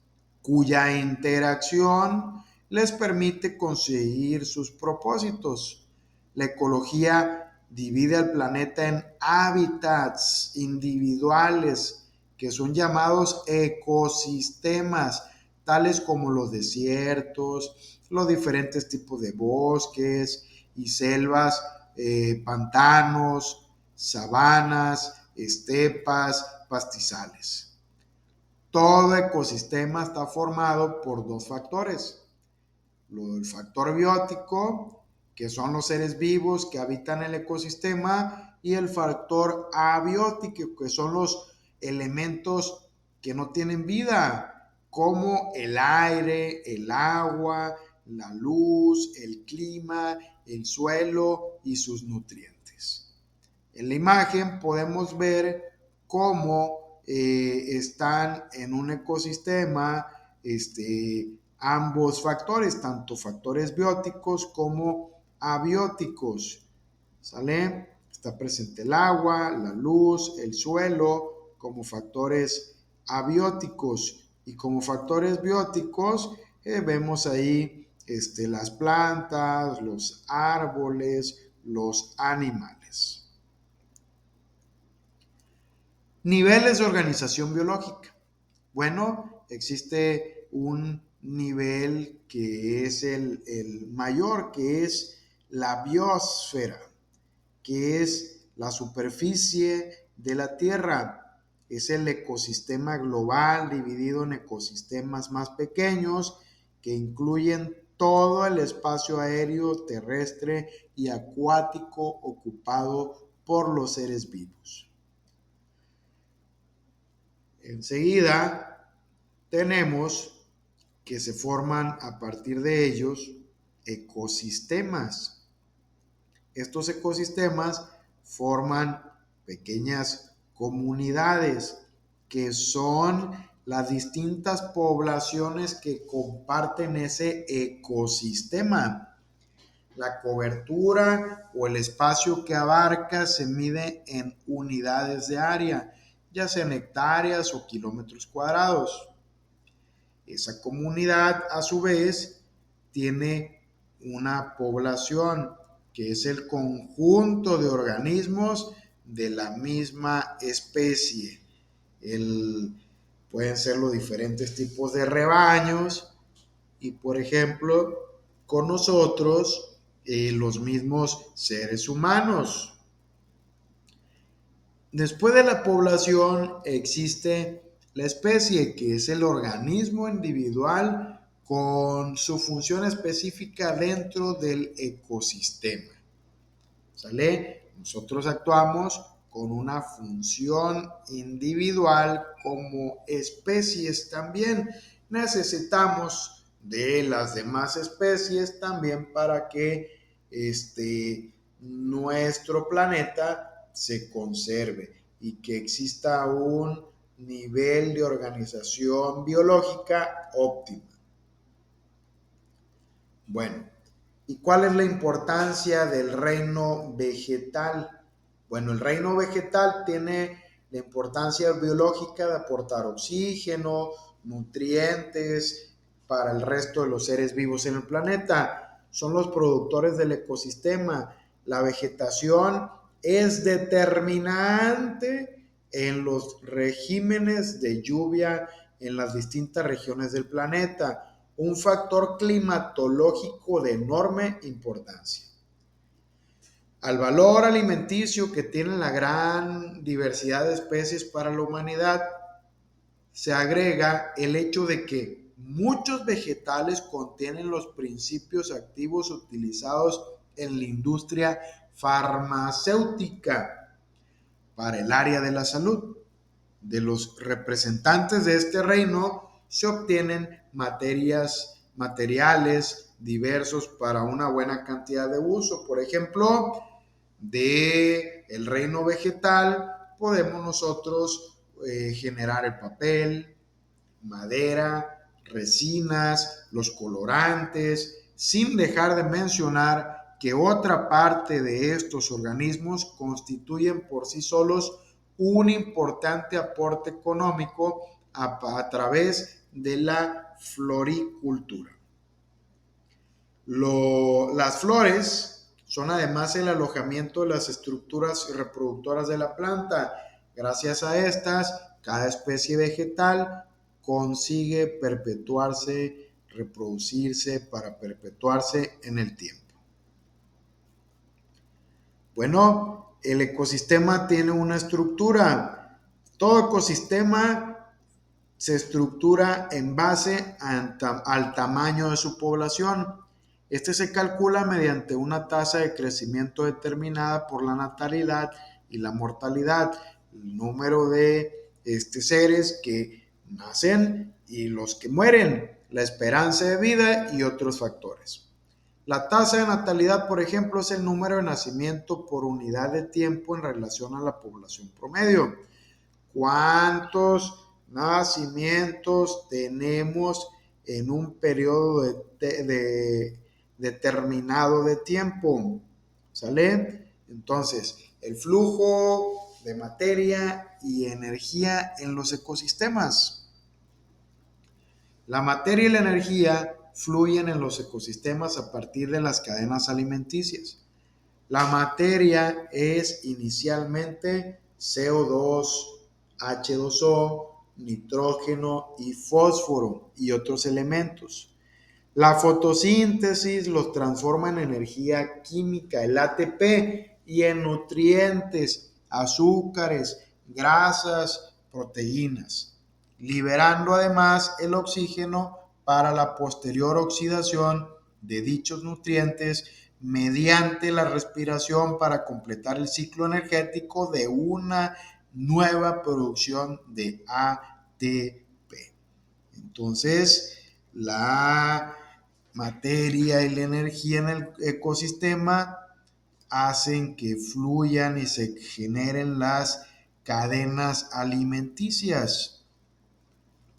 cuya interacción les permite conseguir sus propósitos. La ecología divide al planeta en hábitats individuales que son llamados ecosistemas, tales como los desiertos, los diferentes tipos de bosques y selvas, pantanos, sabanas, estepas, pastizales. Todo ecosistema está formado por dos factores. El factor biótico, que son los seres vivos que habitan el ecosistema, y el factor abiótico, que son los elementos que no tienen vida, como el aire, el agua, la luz, el clima, el suelo y sus nutrientes. En la imagen podemos ver cómo están en un ecosistema ambos factores, tanto factores bióticos como abióticos. ¿Sale? Está presente el agua, la luz, el suelo como factores abióticos, y como factores bióticos vemos ahí las plantas, los árboles, los animales. Niveles de organización biológica. Bueno, existe un nivel que es el mayor, que es la biosfera, que es la superficie de la Tierra. Es el ecosistema global dividido en ecosistemas más pequeños que incluyen todo el espacio aéreo, terrestre y acuático ocupado por los seres vivos. Enseguida tenemos que se forman a partir de ellos ecosistemas. Estos ecosistemas forman pequeñas comunidades que son las distintas poblaciones que comparten ese ecosistema. La cobertura o el espacio que abarca se mide en unidades de área, ya sean hectáreas o kilómetros cuadrados. Esa comunidad, a su vez, tiene una población que es el conjunto de organismos de la misma especie. Pueden ser los diferentes tipos de rebaños y, por ejemplo, con nosotros, los mismos seres humanos. Después de la población existe la especie, que es el organismo individual con su función específica dentro del ecosistema. ¿Sale? Nosotros actuamos con una función individual como especies también. Necesitamos de las demás especies también para que nuestro planeta se conserve y que exista un nivel de organización biológica óptima. Bueno, ¿y cuál es la importancia del reino vegetal? Bueno, el reino vegetal tiene la importancia biológica de aportar oxígeno, nutrientes para el resto de los seres vivos en el planeta. Son los productores del ecosistema. La vegetación es determinante en los regímenes de lluvia en las distintas regiones del planeta. Un factor climatológico de enorme importancia. Al valor alimenticio que tiene la gran diversidad de especies para la humanidad, se agrega el hecho de que muchos vegetales contienen los principios activos utilizados en la industria farmacéutica para el área de la salud. De los representantes de este reino se obtienen materiales diversos para una buena cantidad de uso. Por ejemplo, de el reino vegetal podemos nosotros generar el papel, madera, resinas, los colorantes, sin dejar de mencionar que otra parte de estos organismos constituyen por sí solos un importante aporte económico a través de la floricultura. Las flores son además el alojamiento de las estructuras reproductoras de la planta. Gracias a estas, cada especie vegetal consigue perpetuarse, reproducirse para perpetuarse en el tiempo. Bueno, el ecosistema tiene una estructura. Todo ecosistema se estructura en base al tamaño de su población. Este se calcula mediante una tasa de crecimiento determinada por la natalidad y la mortalidad, el número de seres que nacen y los que mueren, la esperanza de vida y otros factores. La tasa de natalidad, por ejemplo, es el número de nacimiento por unidad de tiempo en relación a la población promedio. ¿Cuántos nacimientos tenemos en un periodo determinado de tiempo? ¿Sale? Entonces, el flujo de materia y energía en los ecosistemas. La materia y la energía fluyen en los ecosistemas a partir de las cadenas alimenticias. La materia es inicialmente CO2, H2O, nitrógeno y fósforo y otros elementos. La fotosíntesis los transforma en energía química, el ATP, y en nutrientes, azúcares, grasas, proteínas, liberando además el oxígeno para la posterior oxidación de dichos nutrientes mediante la respiración para completar el ciclo energético de una nueva producción de ATP. Entonces, la materia y la energía en el ecosistema hacen que fluyan y se generen las cadenas alimenticias.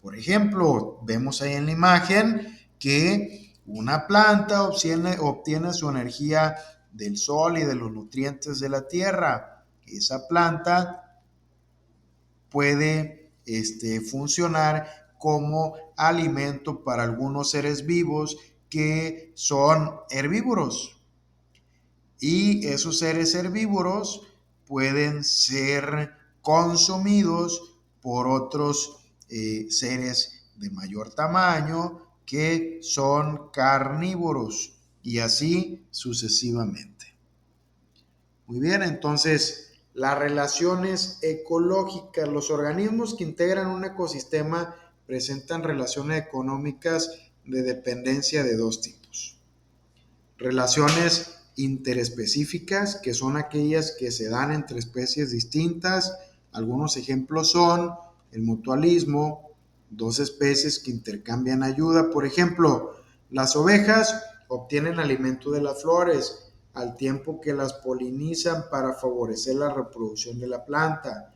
Por ejemplo, vemos ahí en la imagen que una planta obtiene su energía del sol y de los nutrientes de la tierra. Esa planta puede funcionar como alimento para algunos seres vivos que son herbívoros. Y esos seres herbívoros pueden ser consumidos por otros seres de mayor tamaño que son carnívoros y así sucesivamente. Muy bien, entonces las relaciones ecológicas, los organismos que integran un ecosistema presentan relaciones económicas de dependencia de dos tipos. Relaciones interespecíficas, que son aquellas que se dan entre especies distintas. Algunos ejemplos son el mutualismo, dos especies que intercambian ayuda. Por ejemplo, las ovejas obtienen alimento de las flores al tiempo que las polinizan para favorecer la reproducción de la planta.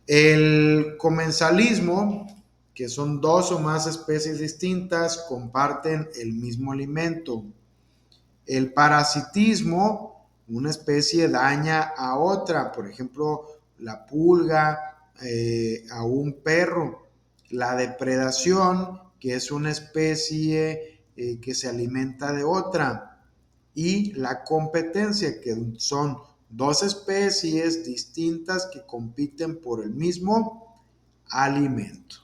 El comensalismo, que son dos o más especies distintas, comparten el mismo alimento. El parasitismo, una especie daña a otra, por ejemplo, la pulga a un perro. La depredación, que es una especie que se alimenta de otra. Y la competencia, que son dos especies distintas que compiten por el mismo alimento.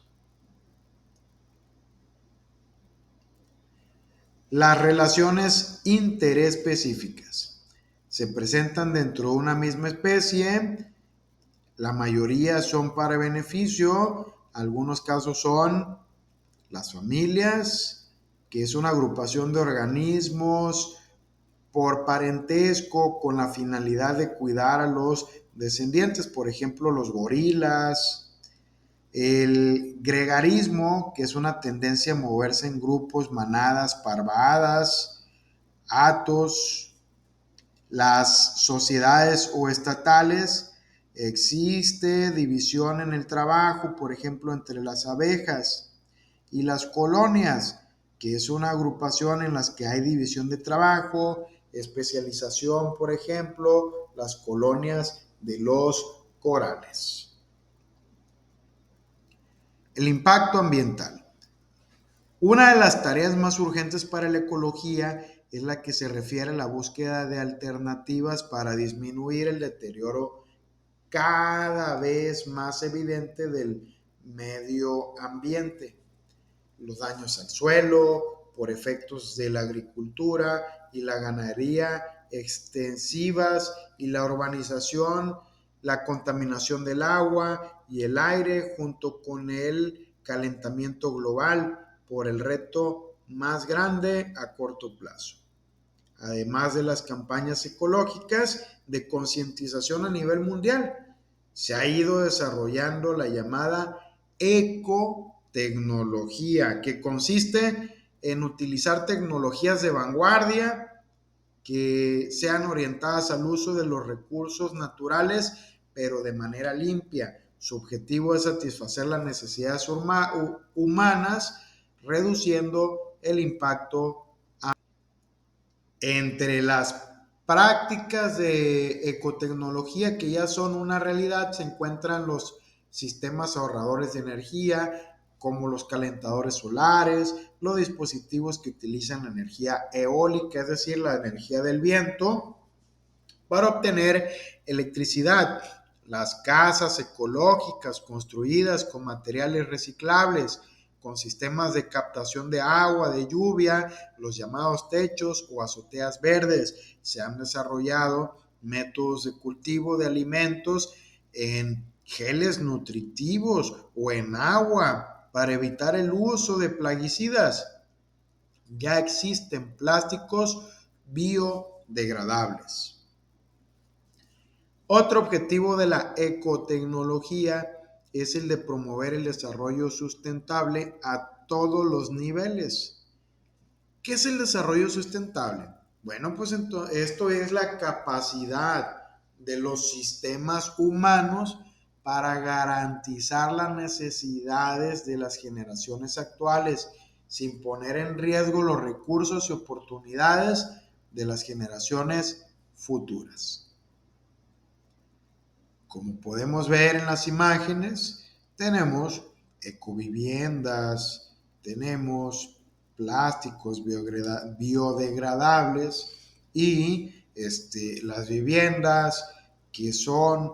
Las relaciones interespecíficas se presentan dentro de una misma especie. La mayoría son para beneficio. Algunos casos son las familias, que es una agrupación de organismos por parentesco con la finalidad de cuidar a los descendientes, por ejemplo, los gorilas. El gregarismo, que es una tendencia a moverse en grupos, manadas, parvadas, hatos. Las sociedades o estatales, existe división en el trabajo, por ejemplo, entre las abejas. Y las colonias, que es una agrupación en las que hay división de trabajo, especialización, por ejemplo, las colonias de los corales. El impacto ambiental. Una de las tareas más urgentes para la ecología es la que se refiere a la búsqueda de alternativas para disminuir el deterioro cada vez más evidente del medio ambiente. Los daños al suelo por efectos de la agricultura y la ganadería extensivas y la urbanización, la contaminación del agua y el aire junto con el calentamiento global por el reto más grande a corto plazo. Además de las campañas ecológicas de concientización a nivel mundial, se ha ido desarrollando la llamada ecotecnología, que consiste en utilizar tecnologías de vanguardia que sean orientadas al uso de los recursos naturales, pero de manera limpia. Su objetivo es satisfacer las necesidades humanas, reduciendo el impacto. Entre las prácticas de ecotecnología que ya son una realidad se encuentran los sistemas ahorradores de energía, como los calentadores solares, los dispositivos que utilizan energía eólica, es decir, la energía del viento, para obtener electricidad. las casas ecológicas construidas con materiales reciclables, con sistemas de captación de agua, de lluvia, los llamados techos o azoteas verdes. Se han desarrollado métodos de cultivo de alimentos en geles nutritivos o en agua para evitar el uso de plaguicidas. Ya existen plásticos biodegradables. Otro objetivo de la ecotecnología es el de promover el desarrollo sustentable a todos los niveles. ¿Qué es el desarrollo sustentable? Bueno, pues esto es la capacidad de los sistemas humanos para garantizar las necesidades de las generaciones actuales, sin poner en riesgo los recursos y oportunidades de las generaciones futuras. Como podemos ver en las imágenes, tenemos ecoviviendas, tenemos plásticos biodegradables y las viviendas que son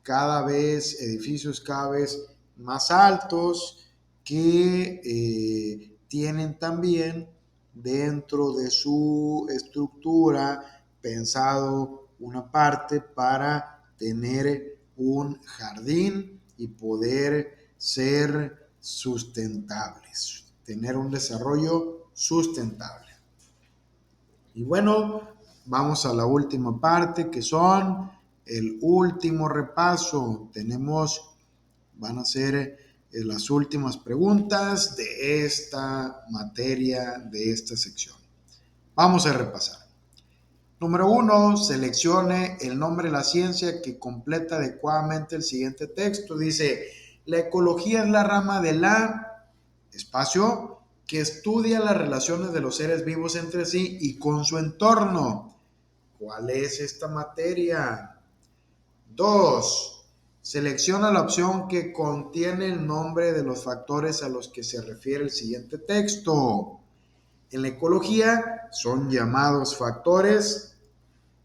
edificios cada vez más altos, que tienen también dentro de su estructura pensado una parte para tener un jardín y poder ser sustentables, tener un desarrollo sustentable. Y bueno, vamos a la última parte, que son el último repaso. Van a ser las últimas preguntas de esta materia, de esta sección. Vamos a repasar. Número 1, seleccione el nombre de la ciencia que completa adecuadamente el siguiente texto. Dice, la ecología es la rama de la espacio que estudia las relaciones de los seres vivos entre sí y con su entorno. ¿Cuál es esta materia? 2, selecciona la opción que contiene el nombre de los factores a los que se refiere el siguiente texto. En la ecología son llamados factores,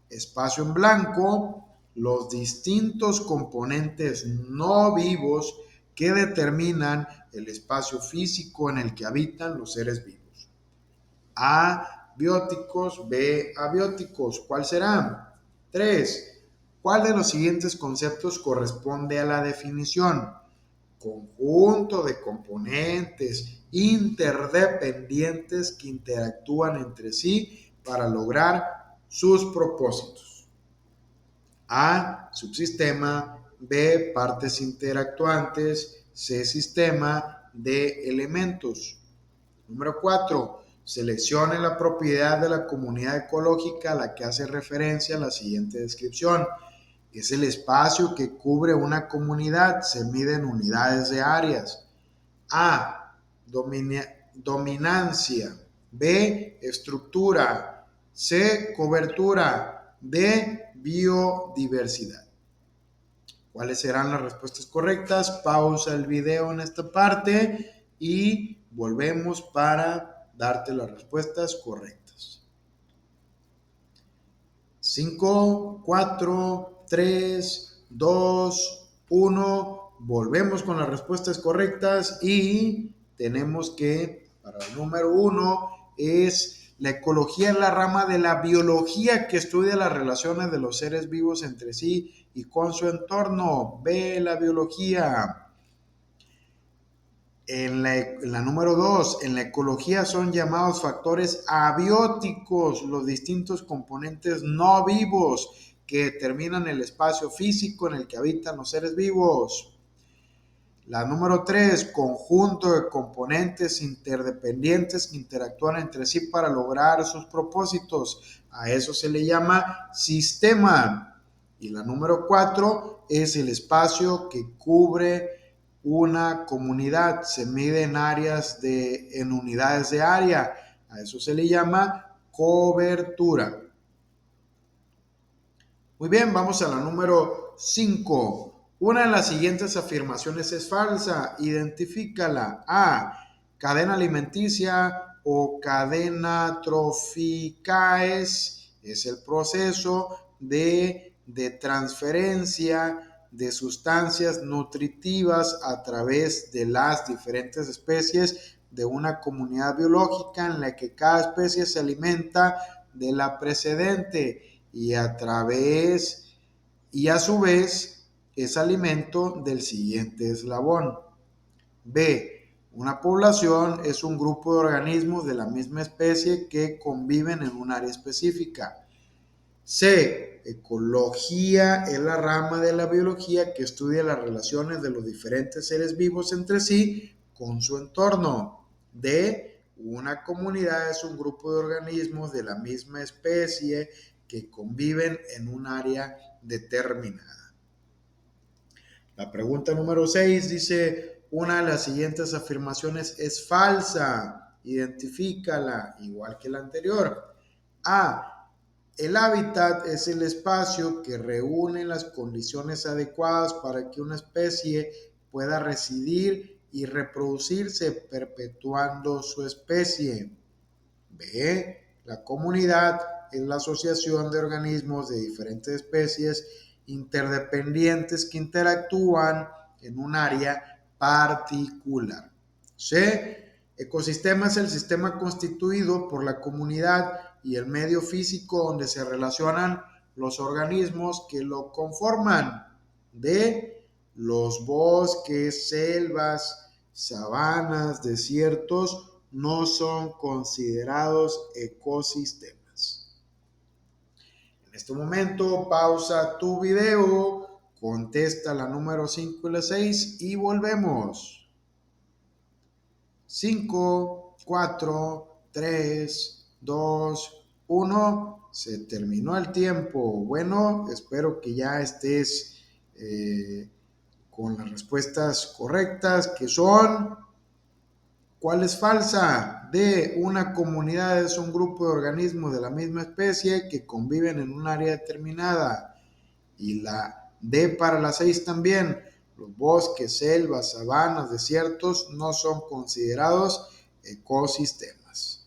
espacio en blanco, los distintos componentes no vivos que determinan el espacio físico en el que habitan los seres vivos. A, bióticos, B, abióticos. ¿Cuál será? 3. ¿Cuál de los siguientes conceptos corresponde a la definición? Conjunto de componentes interdependientes que interactúan entre sí para lograr sus propósitos. A, subsistema, B, partes interactuantes, C, sistema, D, elementos. Número 4. Seleccione la propiedad de la comunidad ecológica a la que hace referencia la siguiente descripción. Es el espacio que cubre una comunidad, se mide en unidades de áreas. A, dominancia. B, estructura. C, cobertura. D, biodiversidad. ¿Cuáles serán las respuestas correctas? Pausa el video en esta parte y volvemos para darte las respuestas correctas. 5, 4, 3, 2, 1. Volvemos con las respuestas correctas y tenemos que, para el número 1, es la ecología es la rama de la biología que estudia las relaciones de los seres vivos entre sí y con su entorno. B, la biología. En la número 2, en la ecología son llamados factores abióticos, los distintos componentes no vivos que determinan el espacio físico en el que habitan los seres vivos. La número 3, conjunto de componentes interdependientes que interactúan entre sí para lograr sus propósitos. A eso se le llama sistema. Y la número 4 es el espacio que cubre una comunidad, se mide en unidades de área. A eso se le llama cobertura. Muy bien, vamos a la número 5. Una de las siguientes afirmaciones es falsa. Identifícala. A, cadena alimenticia o cadena trófica es el proceso de transferencia de sustancias nutritivas a través de las diferentes especies de una comunidad biológica en la que cada especie se alimenta de la precedente y a su vez es alimento del siguiente eslabón. B. Una población es un grupo de organismos de la misma especie que conviven en un área específica. C. Ecología es la rama de la biología que estudia las relaciones de los diferentes seres vivos entre sí con su entorno. D. Una comunidad es un grupo de organismos de la misma especie que conviven en un área determinada. La pregunta número 6 dice, una de las siguientes afirmaciones es falsa. Identifícala, igual que la anterior. A. El hábitat es el espacio que reúne las condiciones adecuadas para que una especie pueda residir y reproducirse, perpetuando su especie. B. La comunidad es la asociación de organismos de diferentes especies interdependientes que interactúan en un área particular. C. Ecosistema es el sistema constituido por la comunidad y el medio físico donde se relacionan los organismos que lo conforman. D. Los bosques, selvas, sabanas, desiertos no son considerados ecosistemas. En este momento, pausa tu video, contesta la número 5 y la 6 y volvemos. 5, 4, 3, 2, 1. Se terminó el tiempo. Bueno, espero que ya estés con las respuestas correctas, que son... ¿Cuál es falsa? D. Una comunidad es un grupo de organismos de la misma especie que conviven en un área determinada. Y la D para la 6 también. Los bosques, selvas, sabanas, desiertos no son considerados ecosistemas.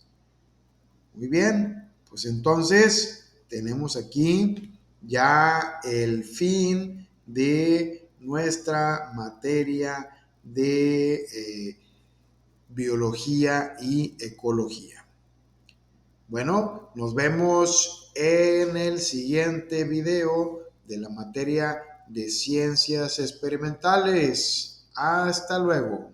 Muy bien, pues entonces tenemos aquí ya el fin de nuestra materia de biología y ecología. Bueno, nos vemos en el siguiente video de la materia de ciencias experimentales. Hasta luego.